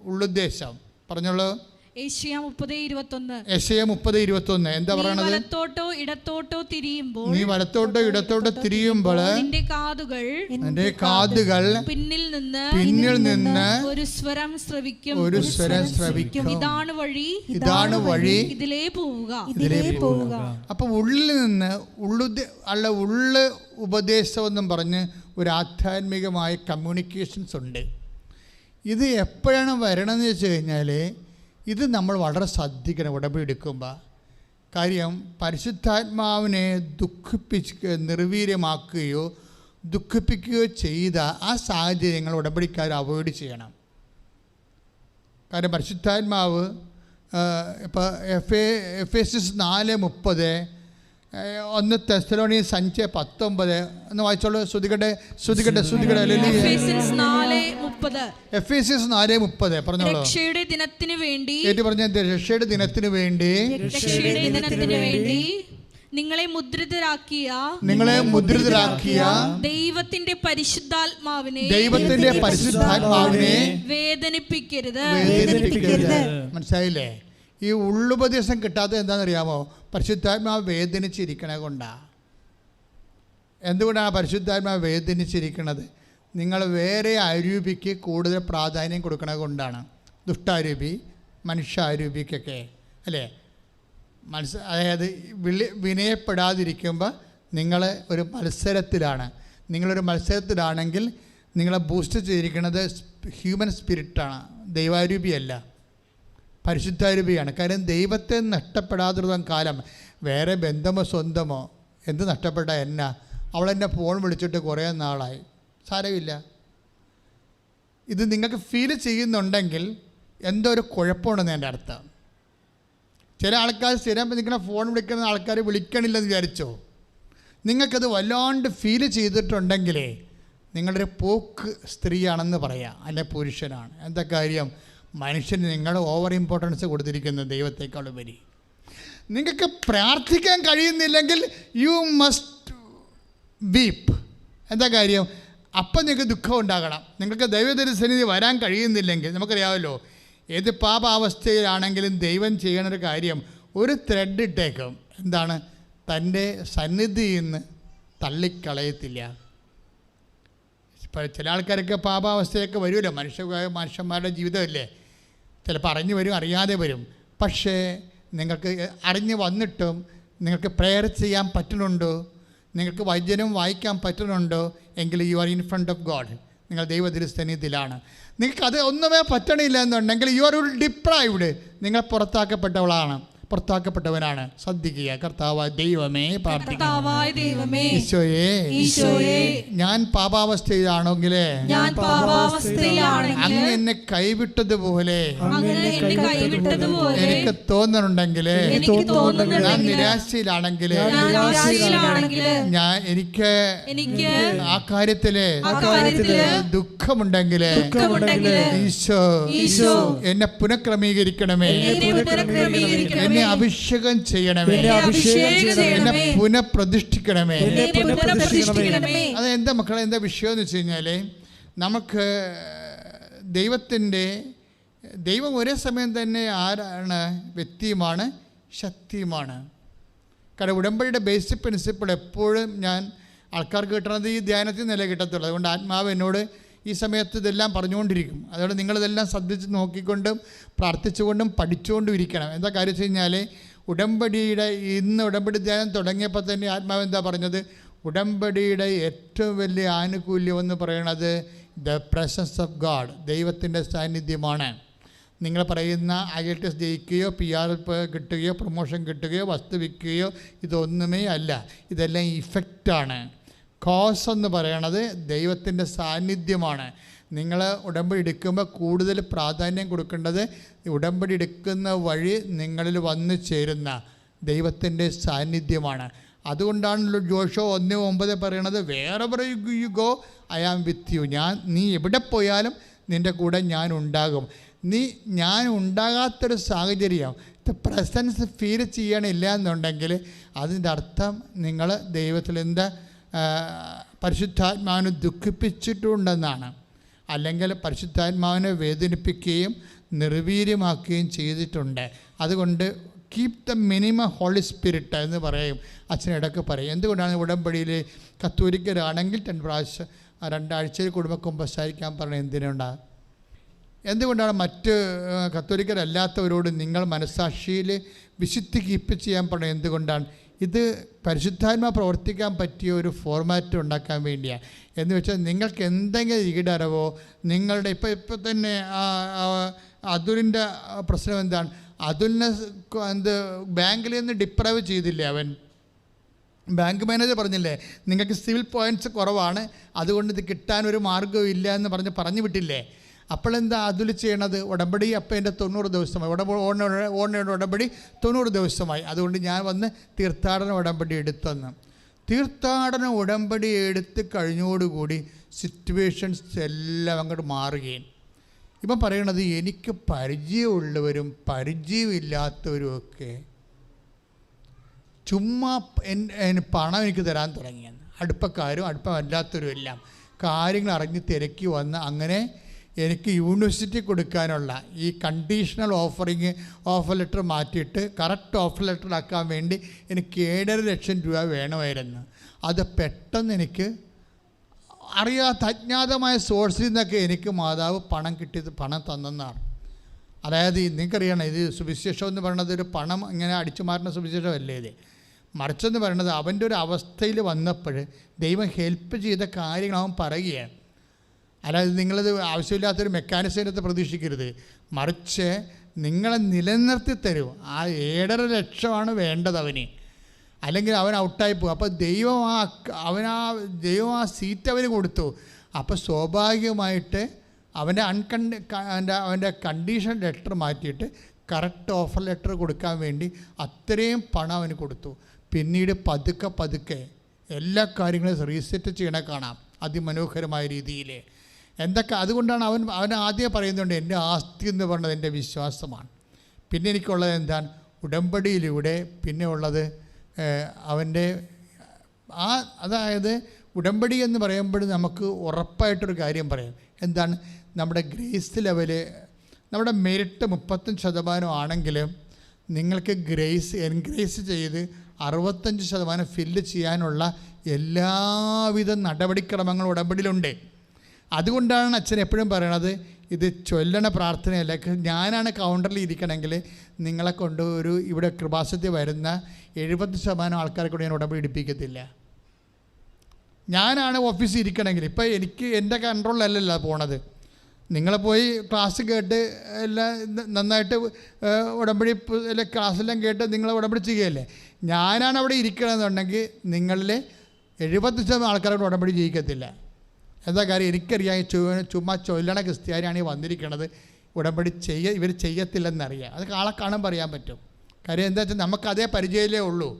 ഉള്ളുദ്ദേശം പറഞ്ഞോളൂ. യെശയ്യാ 30:21. എന്താ പറയണത്? നീ വലത്തോട്ടോ ഇടത്തോട്ടോ തിരിയുമ്പോൾ നിന്റെ കാതുകൾ പിന്നിൽ നിന്ന് ഒരു സ്വരം ശ്രവിക്കും. ഇതാണ് വഴി, ഇതിലേ പോവുക. അപ്പൊ ഉള്ളിൽ നിന്ന് ഉള്ള് ഉപദേശം എന്നും പറഞ്ഞ് ഒരു ആധ്യാത്മികമായ കമ്മ്യൂണിക്കേഷൻസ് ഉണ്ട്. ഇത് എപ്പോഴാണ് വരണമെന്ന് വെച്ച് കഴിഞ്ഞാൽ, ഇത് നമ്മൾ വളരെ ശ്രദ്ധിക്കണം ഉടമ്പടി എടുക്കുമ്പോൾ. കാര്യം പരിശുദ്ധാത്മാവിനെ നിർവീര്യമാക്കുകയോ ദുഃഖിപ്പിക്കുകയോ ചെയ്ത ആ സാഹചര്യങ്ങൾ ഉടമ്പടിക്കാർ അവോയ്ഡ് ചെയ്യണം. കാരണം പരിശുദ്ധാത്മാവ് ഇപ്പോൾ എഫേസ്യസ് 4:30, 1 തെസ്സലോനിയർ 5:19 എന്ന് വായിച്ചോളൂ. ശ്രുതികട്ടെ. എഫേസ്യസ് 4:30 പറഞ്ഞോളൂ. രക്ഷയുടെ ദിനത്തിന് വേണ്ടി നിങ്ങളെ മുദ്രിതരാക്കിയ ദൈവത്തിന്റെ പരിശുദ്ധാത്മാവിനെ വേദനിപ്പിക്കരുത്. മനസ്സിലായില്ലേ? ഈ ഉള്ളുപദേശം കിട്ടാത്തത് എന്താണെന്നറിയാമോ? പരിശുദ്ധാത്മാവ് വേദനിച്ചിരിക്കണത് കൊണ്ടാണ്. എന്തുകൊണ്ടാണ് പരിശുദ്ധാത്മാവ് വേദനിച്ചിരിക്കുന്നത്? നിങ്ങൾ വേറെ അരൂപിക്ക് കൂടുതൽ പ്രാധാന്യം കൊടുക്കണത് കൊണ്ടാണ്. ദുഷ്ടാരൂപി, മനുഷ്യാരൂപിക്കൊക്കെ, അല്ലേ? അതായത് വിനയപ്പെടാതിരിക്കുമ്പോൾ നിങ്ങൾ ഒരു മത്സരത്തിലാണ്. നിങ്ങളൊരു മത്സരത്തിലാണെങ്കിൽ നിങ്ങളെ ബൂസ്റ്റ് ചെയ്തിരിക്കുന്നത് ഹ്യൂമൻ സ്പിരിറ്റാണ്, ദൈവാരൂപിയല്ല, പരിശുദ്ധാരൂപിയാണ്. കാര്യം ദൈവത്തെ നഷ്ടപ്പെടാതിരുന്ന കാലം വേറെ ബന്ധമോ സ്വന്തമോ എന്ത് നഷ്ടപ്പെട്ട എന്നാ, അവളെന്നെ ഫോൺ വിളിച്ചിട്ട് കുറേ നാളായി, സാരമില്ല. ഇത് നിങ്ങൾക്ക് ഫീൽ ചെയ്യുന്നുണ്ടെങ്കിൽ എന്തോ ഒരു കുഴപ്പമുണ്ടെന്ന് എൻ്റെ അർത്ഥം. ചില ആൾക്കാർ സ്ഥിരം നിങ്ങളെ ഫോൺ വിളിക്കുന്ന ആൾക്കാർ വിളിക്കണില്ലെന്ന് വിചാരിച്ചോ? നിങ്ങൾക്കത് വല്ലാണ്ട് ഫീൽ ചെയ്തിട്ടുണ്ടെങ്കിലേ നിങ്ങളൊരു പോക്ക് സ്ത്രീയാണെന്ന് പറയാം, അല്ലെ പുരുഷനാണ്. എന്താ കാര്യം? മനുഷ്യന് നിങ്ങൾ ഓവർ ഇമ്പോർട്ടൻസ് കൊടുത്തിരിക്കുന്നു ദൈവത്തെക്കാൾ ഉപരി. നിങ്ങൾക്ക് പ്രാർത്ഥിക്കാൻ കഴിയുന്നില്ലെങ്കിൽ യു മസ്റ്റ് വീപ്പ്. എന്താ കാര്യം? അപ്പം നിങ്ങൾക്ക് ദുഃഖം ഉണ്ടാകണം. നിങ്ങൾക്ക് ദൈവദർശനത്തിൽ വരാൻ കഴിയുന്നില്ലെങ്കിൽ, നമുക്കറിയാമല്ലോ ഏത് പാപാവസ്ഥയിലാണെങ്കിലും ദൈവം ചെയ്യണൊരു കാര്യം, ഒരു ത്രെഡ് ഇട്ടേക്കും. എന്താണ്? തൻ്റെ സന്നിധിയിൽ നിന്ന് തള്ളിക്കളയത്തില്ല. ഇപ്പോൾ ചില ആൾക്കാരൊക്കെ പാപാവസ്ഥയൊക്കെ വരുമല്ലോ, മനുഷ്യന്മാരുടെ ജീവിതമല്ലേ, ചിലപ്പോൾ അറിഞ്ഞു വരും, അറിയാതെ വരും. പക്ഷേ നിങ്ങൾക്ക് അറിഞ്ഞ് വന്നിട്ടും നിങ്ങൾക്ക് പ്രെയർ ചെയ്യാൻ പറ്റുന്നുണ്ടോ, നിങ്ങൾക്ക് വചനം വായിക്കാൻ പറ്റുന്നുണ്ടോ എങ്കിൽ you are in front of God. നിങ്ങൾ ദൈവദർശനത്തിലാണ്. നിങ്ങൾക്ക് അത് ഒന്നുമേ പറ്റണില്ല എന്നുണ്ടെങ്കിൽ യു ആർ ഡിപ്രൈവ്ഡ്. നിങ്ങൾ പുറത്താക്കപ്പെട്ടവനാണ്. ശ്രദ്ധിക്കുക. കർത്താവായ ദൈവമേ, പ്രാർത്ഥിക്കുന്നു, ഈശോയെ, ഞാൻ പാപാവസ്ഥയിലാണെങ്കിൽ അങ്ങ് എന്നെ കൈവിട്ടതുപോലെ എനിക്ക് തോന്നുന്നുണ്ടെങ്കിൽ, ഞാൻ നിരാശയിലാണെങ്കിൽ, എനിക്ക് ആ കാര്യത്തില് ദുഃഖമുണ്ടെങ്കിൽ ഈശോ എന്നെ പുനഃക്രമീകരിക്കണമേ, എന്നെ അഭിഷേകം ചെയ്യണമേ, എന്നെ പുനഃപ്രതിഷ്ഠിക്കണമേ. അതെന്താ മക്കളെ, എന്താ വിഷയം എന്ന് വെച്ച് കഴിഞ്ഞാൽ, നമുക്ക് ദൈവം ഒരേ സമയം തന്നെ ആരാണ്? വ്യക്തിയുമാണ്, ശക്തിയുമാണ്. കാരണം ഉടമ്പടിയുടെ ബേസിക് പ്രിൻസിപ്പിൾ എപ്പോഴും ഞാൻ ആൾക്കാർക്ക് കിട്ടുന്നത് ഈ ധ്യാനത്തിൽ നില കിട്ടത്തുള്ളൂ. അതുകൊണ്ട് ആത്മാവ് എന്നോട് ഈ സമയത്ത് ഇതെല്ലാം പറഞ്ഞുകൊണ്ടിരിക്കും. അതുകൊണ്ട് നിങ്ങളിതെല്ലാം ശ്രദ്ധിച്ച് നോക്കിക്കൊണ്ടും പ്രാർത്ഥിച്ചുകൊണ്ടും പഠിച്ചുകൊണ്ടും ഇരിക്കണം. എന്താ കാര്യം വെച്ച് കഴിഞ്ഞാൽ, ഇന്ന് ഉടമ്പടി ധ്യാനം തുടങ്ങിയപ്പോൾ തന്നെ ആത്മാവ് എന്താ പറഞ്ഞത്? ഉടമ്പടിയുടെ ഏറ്റവും വലിയ ആനുകൂല്യം എന്ന് പറയുന്നത് ദ പ്രസൻസ് ഓഫ് ഗാഡ്, ദൈവത്തിൻ്റെ സാന്നിധ്യമാണ്. നിങ്ങൾ പറയുന്ന IELTS ജയിക്കുകയോ PR കിട്ടുകയോ പ്രൊമോഷൻ കിട്ടുകയോ വസ്തു വിൽക്കുകയോ ഇതൊന്നുമേ അല്ല. ഇതെല്ലാം ഇഫക്റ്റാണ്. കോസ് എന്ന് പറയണത് ദൈവത്തിൻ്റെ സാന്നിധ്യമാണ്. നിങ്ങൾ ഉടമ്പടി എടുക്കുമ്പോൾ കൂടുതൽ പ്രാധാന്യം കൊടുക്കേണ്ടത് ഉടമ്പടി എടുക്കുന്ന വഴി നിങ്ങളിൽ വന്നു ചേരുന്ന ദൈവത്തിൻ്റെ സാന്നിധ്യമാണ്. അതുകൊണ്ടാണല്ലോ ജോഷുവ 1:9 പറയണത്, wherever you go I am with you. നീ എവിടെ പോയാലും നിൻ്റെ കൂടെ ഞാൻ ഉണ്ടാകും. ഞാൻ ഉണ്ടാകാത്തൊരു സാഹചര്യം, പ്രസൻസ് ഫീൽ ചെയ്യണില്ല എന്നുണ്ടെങ്കിൽ അതിൻ്റെ അർത്ഥം നിങ്ങൾ ദൈവത്തിൽ പരിശുദ്ധാത്മാവിനെ ദുഃഖിപ്പിച്ചിട്ടുണ്ടെന്നാണ്. അല്ലെങ്കിൽ പരിശുദ്ധാത്മാവിനെ വേദനിപ്പിക്കുകയും നിർവീര്യമാക്കുകയും ചെയ്തിട്ടുണ്ട്. അതുകൊണ്ട് keep the minimum Holy Spirit എന്ന് പറയും, അച്ഛനിടയ്ക്ക് പറയും. എന്തുകൊണ്ടാണ് ഉടമ്പടിയിൽ കത്തോലിക്കരാണെങ്കിൽ 2 ആഴ്ചയിൽ കുടുംബ കുമ്പസാരിക്കാൻ പറഞ്ഞത് എന്തുകൊണ്ടാണ് മറ്റ് കത്തോലിക്കരല്ലാത്തവരോട് നിങ്ങൾ മനസ്സാക്ഷിയിൽ വിശുദ്ധി കീപ്പ് ചെയ്യാൻ പറഞ്ഞത് എന്തുകൊണ്ടാണ്? ഇത് പരിശുദ്ധാത്മ പ്രവർത്തിക്കാൻ പറ്റിയ ഒരു ഫോർമാറ്റ് ഉണ്ടാക്കാൻ വേണ്ടിയാണ്. എന്ന് വെച്ചാൽ നിങ്ങൾക്ക് എന്തെങ്കിലും ഈടറിവോ, നിങ്ങളുടെ ഇപ്പം തന്നെ അതുലിൻ്റെ പ്രശ്നം എന്താണ്? അതുലിനെ ബാങ്കിൽ നിന്ന് ഡിപ്രൈവ് ചെയ്തില്ലേ അവൻ? ബാങ്ക് മാനേജർ പറഞ്ഞില്ലേ, നിങ്ങൾക്ക് സിവിൽ പോയിൻറ്റ്സ് കുറവാണ്, അതുകൊണ്ട് ഇത് കിട്ടാനൊരു മാർഗ്ഗവും ഇല്ല എന്ന് പറഞ്ഞു വിട്ടില്ലേ? അപ്പോഴെന്താ അതുൽ ചെയ്യണത്? ഉടമ്പടി അപ്പം എൻ്റെ 90 ദിവസമായി, ഓണയുടെ ഉടമ്പടി 90 ദിവസമായി, അതുകൊണ്ട് ഞാൻ വന്ന് തീർത്ഥാടന ഉടമ്പടി എടുത്തെന്ന്. തീർത്ഥാടന ഉടമ്പടി എടുത്ത് കഴിഞ്ഞോടുകൂടി സിറ്റുവേഷൻസ് എല്ലാം അങ്ങോട്ട് മാറുകയും ഇപ്പം പറയണത് എനിക്ക് പരിചയമുള്ളവരും പരിചയമില്ലാത്തവരും ഒക്കെ ചുമ്മാ പണം എനിക്ക് തരാൻ തുടങ്ങിയെന്ന്. അടുപ്പക്കാരും അടുപ്പമല്ലാത്തവരും എല്ലാം കാര്യങ്ങൾ അറിഞ്ഞ് തിരക്കി വന്ന് അങ്ങനെ എനിക്ക് യൂണിവേഴ്സിറ്റി കൊടുക്കാനുള്ള ഈ കണ്ടീഷണൽ ഓഫർ ലെറ്റർ മാറ്റിയിട്ട് കറക്റ്റ് ഓഫർ ലെറ്റർ ആക്കാൻ വേണ്ടി എനിക്ക് 7.5 ലക്ഷം രൂപ വേണമായിരുന്നു. അത് പെട്ടെന്ന് എനിക്ക് അറിയാത്ത അജ്ഞാതമായ സോഴ്സിൽ നിന്നൊക്കെ എനിക്ക് മാതാവ് പണം തന്നെന്നാണ്. അതായത് നിങ്ങൾക്കറിയണം, ഇത് സുവിശേഷം എന്ന് പറയുന്നത് ഒരു പണം ഇങ്ങനെ അടിച്ചു മാറുന്ന സുവിശേഷമല്ലേ ഇത്. മറിച്ചെന്ന് പറയുന്നത് അവൻ്റെ ഒരു അവസ്ഥയിൽ വന്നപ്പോൾ ദൈവം ഹെൽപ്പ് ചെയ്ത കാര്യങ്ങൾ അവൻ പറയുകയാണ്. അല്ലാതെ നിങ്ങളത് ആവശ്യമില്ലാത്തൊരു മെക്കാനിസത്തെ പ്രതീക്ഷിക്കരുത്. മറിച്ച് നിങ്ങളെ നിലനിർത്തി തരും. ആ 7.5 ലക്ഷമാണ് വേണ്ടത് അവന്, അല്ലെങ്കിൽ അവൻ ഔട്ടായി പോകും. അപ്പോൾ ദൈവം ആ സീറ്റ് അവന് കൊടുത്തു. അപ്പോൾ സ്വാഭാവികമായിട്ട് അവൻ്റെ കണ്ടീഷൻ ലെറ്റർ മാറ്റിയിട്ട് കറക്റ്റ് ഓഫർ ലെറ്റർ കൊടുക്കാൻ വേണ്ടി അത്രയും പണം അവന് കൊടുത്തു. പിന്നീട് പതുക്കെ എല്ലാ കാര്യങ്ങളും റീസെറ്റ് ചെയ്യണ കാണാം അതിമനോഹരമായ രീതിയിൽ. എന്തൊക്കെ അതുകൊണ്ടാണ് അവൻ ആദ്യം പറയുന്നുണ്ട്, എൻ്റെ ആസ്തി എന്ന് പറയുന്നത് എൻ്റെ വിശ്വാസമാണ്. പിന്നെ എനിക്കുള്ളത് എന്താണ്? ഉടമ്പടിയിലൂടെ പിന്നെ ഉള്ളത് അവൻ്റെ അതായത് ഉടമ്പടി എന്ന് പറയുമ്പോൾ നമുക്ക് ഉറപ്പായിട്ടൊരു കാര്യം പറയാം. എന്താണ്? നമ്മുടെ ഗ്രേസ് ലെവല്, നമ്മുടെ മെറിറ്റ് 35% ആണെങ്കിലും നിങ്ങൾക്ക് എൻഗ്രേസ് ചെയ്ത് 65% ഫില്ല് ചെയ്യാനുള്ള എല്ലാവിധ നടപടിക്രമങ്ങളും ഉടമ്പടിയിലുണ്ട്. അതുകൊണ്ടാണ് അച്ഛൻ എപ്പോഴും പറയണത്, ഇത് ചൊല്ലണ പ്രാർത്ഥനയല്ല. ഞാനാണ് കൗണ്ടറിൽ ഇരിക്കണമെങ്കിൽ നിങ്ങളെ കൊണ്ട് ഇവിടെ കൃപാസനത്തിൽ വരുന്ന 70% ആൾക്കാരെ കൂടെ ഞാൻ ഉടമ്പടി എടുപ്പിക്കത്തില്ല. ഞാനാണ് ഓഫീസിൽ ഇരിക്കണമെങ്കിൽ, ഇപ്പോൾ എനിക്ക് എൻ്റെ കൺട്രോളിലല്ലല്ലോ പോണത്. നിങ്ങൾ പോയി ക്ലാസ് കേട്ട് എല്ലാം നന്നായിട്ട് ഉടമ്പടി ക്ലാസ്സെല്ലാം കേട്ട് നിങ്ങൾ ഉടമ്പടി ചെയ്യുകയല്ലേ. ഞാനാണ് അവിടെ ഇരിക്കണമെന്നുണ്ടെങ്കിൽ നിങ്ങളിൽ 70% ആൾക്കാരോട് ഉടമ്പടി ചെയ്യിക്കത്തില്ല. എന്താ കാര്യം? എനിക്കറിയാം ചുമ്മാ ചൊല്ലണ ക്രിസ്ത്യാനിയാണ് ഈ വന്നിരിക്കണത്, ഉടമ്പടി ഇവർ ചെയ്യത്തില്ലെന്നറിയാം. അത് ആളെ കാണാൻ പറയാൻ പറ്റും. കാര്യം എന്താ വെച്ചാൽ നമുക്കതേ പരിചയമല്ലേ ഉള്ളൂ,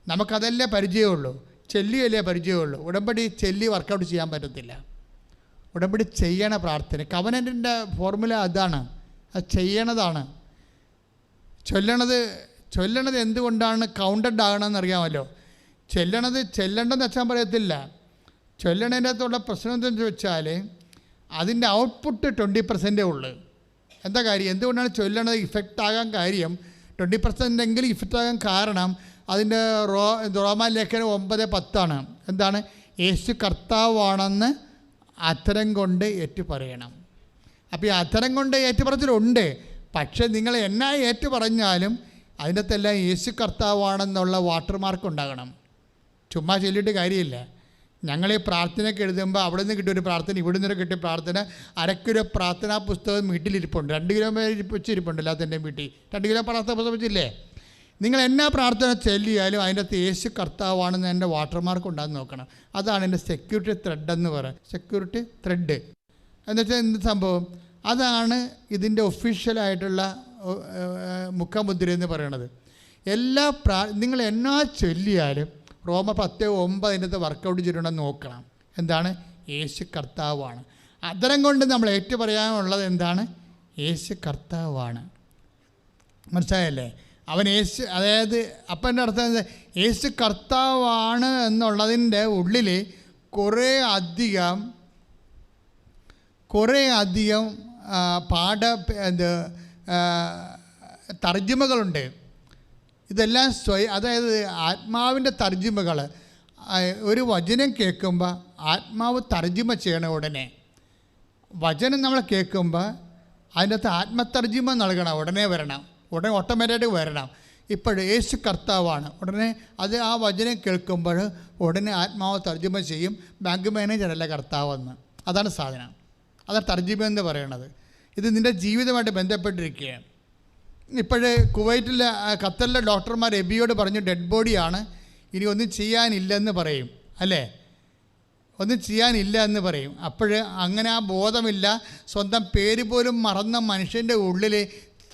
നമുക്കതല്ലേ പരിചയമുള്ളൂ, ചെല്ലിയല്ലേ പരിചയമുള്ളൂ. ഉടമ്പടി ചെല്ലി വർക്കൗട്ട് ചെയ്യാൻ പറ്റത്തില്ല. ഉടമ്പടി ചെയ്യണ പ്രാർത്ഥന കവനൻറ്റിൻ്റെ ഫോർമുല അതാണ്, അത് ചെയ്യണതാണ്. ചൊല്ലണത് എന്തുകൊണ്ടാണ് കൗണ്ടഡ് ആകണമെന്ന് അറിയാമല്ലോ. ചെല്ലണ്ടെന്ന് വെച്ചാൽ പറയത്തില്ല. ചൊല്ലണതിൻ്റെ അകത്തുള്ള പ്രശ്നം എന്താണെന്ന് വെച്ചാൽ അതിൻ്റെ ഔട്ട്പുട്ട് 20% ഉള്ളു. എന്താ കാര്യം? എന്തുകൊണ്ടാണ് ചൊല്ലണത് ഇഫക്റ്റ് ആകാൻ കാര്യം? 20% എങ്കിലും ഇഫക്റ്റ് ആകാൻ കാരണം അതിൻ്റെ റോമാലേഖനം 9:10 എന്താണ്? യേശു കർത്താവാണെന്ന് അധരം കൊണ്ട് ഏറ്റു പറയണം. അപ്പോൾ ഈ അധരം കൊണ്ട് ഏറ്റുപറച്ചിലുണ്ട്. പക്ഷേ നിങ്ങൾ എന്നാ ഏറ്റു പറഞ്ഞാലും അതിൻ്റെ അകത്തെല്ലാം യേശു കർത്താവാണെന്നുള്ള വാട്ടർമാർക്ക് ഉണ്ടാകണം. ചുമ്മാ ചൊല്ലിയിട്ട് കാര്യമില്ല. ഞങ്ങൾ ഈ പ്രാർത്ഥനയൊക്കെ എഴുതുമ്പോൾ അവിടെ നിന്ന് കിട്ടിയൊരു പ്രാർത്ഥന, ഇവിടെ നിന്ന് കിട്ടിയ പ്രാർത്ഥന, അരക്കിലോ പ്രാർത്ഥനാ പുസ്തകം വീട്ടിലിരിപ്പുണ്ട്. 2 കിലോ വെച്ചിരിപ്പുണ്ട് എല്ലാത്തിൻ്റെയും വീട്ടിൽ. 2 കിലോ പ്രാർത്ഥനാ പുസ്തകം വെച്ചില്ലേ? നിങ്ങൾ എന്നാ പ്രാർത്ഥന ചൊല്ലിയാലും അതിൻ്റെ അകത്ത് യേശു കർത്താവാണെന്ന് എൻ്റെ വാട്ടർമാർക്ക് ഉണ്ടാകുന്ന നോക്കണം. അതാണ് എൻ്റെ സെക്യൂരിറ്റി ത്രെഡ് എന്ന് പറയുന്നത്. സെക്യൂരിറ്റി ത്രെഡ് എന്നുവെച്ചാൽ എന്ത് സംഭവം? അതാണ് ഇതിൻ്റെ ഒഫീഷ്യലായിട്ടുള്ള മുഖമുദ്ര എന്ന് പറയണത്. നിങ്ങൾ എന്നാ ചൊല്ലിയാലും റോമ 10:9 അതിൻ്റെ വർക്കൗട്ട് ചെയ്തിട്ടുണ്ടെന്ന് നോക്കണം. എന്താണ്? യേശു കർത്താവാണ്. അധരം കൊണ്ട് നമ്മൾ ഏറ്റു പറയാനുള്ളത് എന്താണ്? യേശു കർത്താവാണ്. മനസ്സിലായല്ലേ? അവൻ യേശു, അതായത് അപ്പൻ്റെ അർത്ഥം എന്താ? യേശു കർത്താവാണ് എന്നുള്ളതിൻ്റെ ഉള്ളിൽ കുറേ അധികം തർജ്ജിമകളുണ്ട്. ഇതെല്ലാം അതായത് ആത്മാവിൻ്റെ തർജ്ജിമകൾ. ഒരു വചനം കേൾക്കുമ്പോൾ ആത്മാവ് തർജ്ജിമ ചെയ്യണം. ഉടനെ വചനം നമ്മൾ കേൾക്കുമ്പോൾ അതിൻ്റെ അകത്ത് ആത്മതർജ്ജിമ നൽകണം. ഉടനെ വരണം, ഉടനെ ഓട്ടോമാറ്റിക്കായിട്ട് വരണം. ഇപ്പോഴും യേശു കർത്താവാണ്, ഉടനെ അത് ആ വചനം കേൾക്കുമ്പോൾ ഉടനെ ആത്മാവ് തർജ്ജിമ ചെയ്യും. ബാങ്ക് മാനേജറല്ല കർത്താവെന്ന്. അതാണ് സാധനം, അതാണ് തർജ്ജിമ എന്ന് പറയുന്നത്. ഇത് നിൻ്റെ ജീവിതമായിട്ട് ബന്ധപ്പെട്ടിരിക്കുകയാണ്. ഇപ്പോഴേ ഖത്തറിലെ ഡോക്ടർമാർ എബിയോട് പറഞ്ഞു ഡെഡ് ബോഡിയാണ്, ഇനി ഒന്നും ചെയ്യാനില്ലെന്ന് പറയും അല്ലേ? ഒന്നും ചെയ്യാനില്ല എന്ന് പറയും. അപ്പോൾ അങ്ങനെ ആ ബോധമില്ല, സ്വന്തം പേര് പോലും മറന്ന മനുഷ്യൻ്റെ ഉള്ളിൽ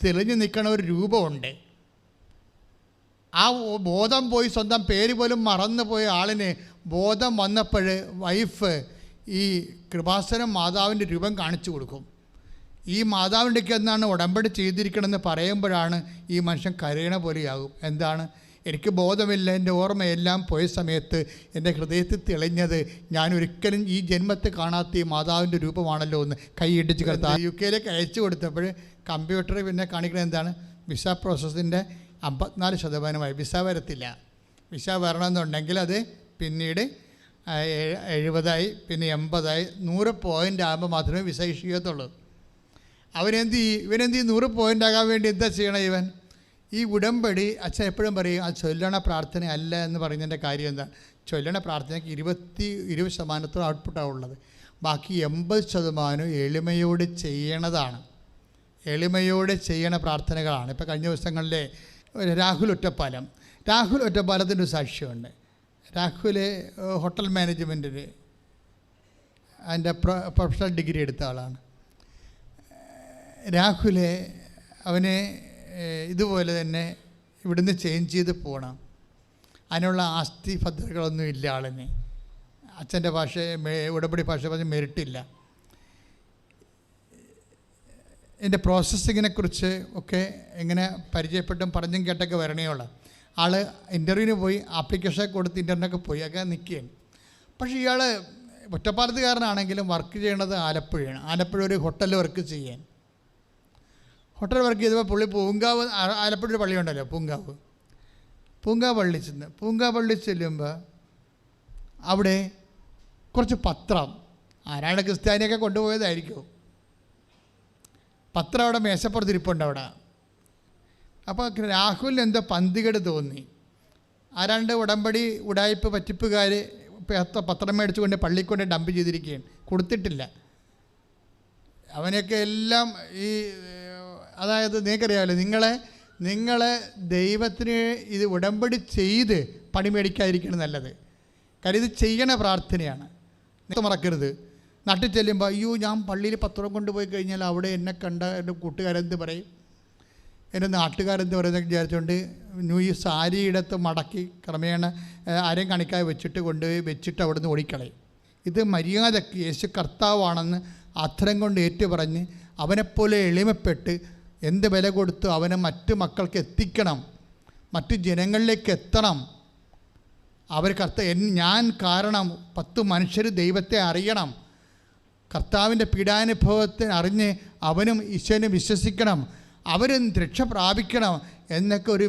തെളിഞ്ഞു നിൽക്കണ ഒരു രൂപമുണ്ട്. ആ ബോധം പോയി സ്വന്തം പേര് പോലും മറന്നു പോയ ആളിന് ബോധം വന്നപ്പോൾ വൈഫ് ഈ കൃപാസനം മാതാവിൻ്റെ രൂപം കാണിച്ചു കൊടുക്കും. ഈ മാതാവിൻ്റെക്ക് എന്നാണ് ഉടമ്പടി ചെയ്തിരിക്കണമെന്ന് പറയുമ്പോഴാണ് ഈ മനുഷ്യൻ കരയണ പോലെയാകും. എന്താണ്? എനിക്ക് ബോധമില്ല, എൻ്റെ ഓർമ്മയെല്ലാം പോയ സമയത്ത് എൻ്റെ ഹൃദയത്തിൽ തെളിഞ്ഞത് ഞാൻ ഒരിക്കലും ഈ ജന്മത്തെ കാണാത്ത ഈ മാതാവിൻ്റെ രൂപമാണല്ലോ എന്ന് കൈയിടിച്ച് കിടത്താൻ UK അയച്ചു കൊടുത്തപ്പോൾ കമ്പ്യൂട്ടർ പിന്നെ കാണിക്കുന്നത് എന്താണ്? വിസ പ്രോസസ്സിൻ്റെ 54% വിസ വരത്തില്ല. വിസ വരണമെന്നുണ്ടെങ്കിൽ അത് പിന്നീട് 70 പിന്നെ 80 100 പോയിൻ്റ് ആകുമ്പോൾ മാത്രമേ വിസ ഇഷ്യൂ ചെയ്യത്തുള്ളൂ. ഇവനെന്ത് ചെയ്യും? 100 പോയിൻ്റ് ആകാൻ വേണ്ടി എന്താ ചെയ്യണം? ഈ ഉടമ്പടി അച്ഛൻ എപ്പോഴും പറയും അത് ചൊല്ലണ പ്രാർത്ഥന അല്ല എന്ന് പറയുന്നതിൻ്റെ കാര്യം എന്താ? ചൊല്ലണ പ്രാർത്ഥനയ്ക്ക് 20% ഔട്ട്പുട്ടാണ് ഉള്ളത്. ബാക്കി 80% എളിമയോട് ചെയ്യണതാണ്. എളിമയോടെ ചെയ്യണ പ്രാർത്ഥനകളാണ്. ഇപ്പോൾ കഴിഞ്ഞ ദിവസങ്ങളിലെ രാഹുൽ ഒറ്റപ്പാലത്തിൻ്റെ ഒരു സാക്ഷ്യമുണ്ട്. രാഹുൽ ഹോട്ടൽ മാനേജ്മെൻറ്റിൽ അതിൻ്റെ പ്രൊഫഷണൽ ഡിഗ്രി എടുത്ത ആളാണ്. രാഹുൽ അവനെ ഇതുപോലെ തന്നെ ഇവിടുന്ന് ചേഞ്ച് ചെയ്ത് പോകണം. അതിനുള്ള ആസ്തി ഭദ്രതകളൊന്നും ഇല്ല ആളിന്. അച്ഛൻ്റെ ഉടമ്പടി ഭാഷ പറഞ്ഞ് മെറിറ്റില്ല. എൻ്റെ പ്രോസസ്സിങ്ങിനെക്കുറിച്ച് ഒക്കെ എങ്ങനെ പരിചയപ്പെട്ടും പറഞ്ഞും കേട്ടൊക്കെ വരണേ ഉള്ളൂ. ആൾ ഇൻ്റർവ്യൂവിന് പോയി, ആപ്ലിക്കേഷൻ കൊടുത്ത് ഇൻ്റർവ്യൂവിനൊക്കെ പോയി ഒക്കെ നിൽക്കുകയാണ്. പക്ഷേ ഇയാൾ ഒറ്റപ്പാലത്തുകാരനാണെങ്കിലും വർക്ക് ചെയ്യണത് ആലപ്പുഴയാണ്. ആലപ്പുഴ ഒരു ഹോട്ടലിൽ വർക്ക് ചെയ്യാൻ. ഹോട്ടൽ വർക്ക് ചെയ്തപ്പോൾ പുള്ളി പൂങ്കാവ്, ആലപ്പുഴ ഒരു പള്ളിയുണ്ടല്ലോ പൂങ്കാവ് പള്ളി ചെല്ലുമ്പോൾ അവിടെ കുറച്ച് പത്രം, ആരാണ് ക്രിസ്ത്യാനിയൊക്കെ കൊണ്ടുപോയതായിരിക്കും, പത്രം അവിടെ മേശപ്പുറത്തിരിപ്പുണ്ട് അവിടെ. അപ്പോൾ രാഹുലിന് എന്തോ പന്തികേട് തോന്നി. ആരാണ്ട് ഉടമ്പടി ഉടായ്പ പറ്റിപ്പുകാർ പത്രം മേടിച്ചു കൊണ്ട് പള്ളിക്കൊണ്ട് ഡംപ് ചെയ്തിരിക്കുകയാണ്, കൊടുത്തിട്ടില്ല. അവനെയൊക്കെ എല്ലാം ഈ അതായത് നിങ്ങൾക്കറിയാമല്ലോ, നിങ്ങളെ ദൈവത്തിന് ഇത് ഉടമ്പടി ചെയ്ത് പണി മേടിക്കാതിരിക്കണം നല്ലത്. കാര്യം ഇത് ചെയ്യണ പ്രാർത്ഥനയാണ്. മറക്കരുത്. നാട്ടിൽ ചെല്ലുമ്പോൾ അയ്യോ ഞാൻ പള്ളിയിൽ പത്രം കൊണ്ടുപോയി കഴിഞ്ഞാൽ അവിടെ എന്നെ കണ്ട എൻ്റെ കൂട്ടുകാരെന്ത് പറയും, എൻ്റെ നാട്ടുകാരെന്ത് പറയുന്നതൊക്കെ വിചാരിച്ചുകൊണ്ട് ഈ സാരിയിടത്ത് മടക്കി ക്രമേണ ആരെയും കാണിക്കാതെ വെച്ചിട്ട് അവിടെ നിന്ന് ഓടിക്കളയും. ഇത് മര്യാദയ്ക്ക് യേശു കർത്താവാണെന്ന് അധരം കൊണ്ട് ഏറ്റുപറഞ്ഞ് അവനെപ്പോലെ എളിമപ്പെട്ട് എന്ത് വില കൊടുത്തു അവനെ മറ്റു മക്കൾക്ക് എത്തിക്കണം, മറ്റു ജനങ്ങളിലേക്ക് എത്തണം. ഞാൻ കാരണം 10 മനുഷ്യർ ദൈവത്തെ അറിയണം, കർത്താവിൻ്റെ പീഡാനുഭവത്തെ അറിഞ്ഞ് അവനും ഈശോനെ വിശ്വസിക്കണം, അവരും രക്ഷ പ്രാപിക്കണം എന്നൊക്കെ ഒരു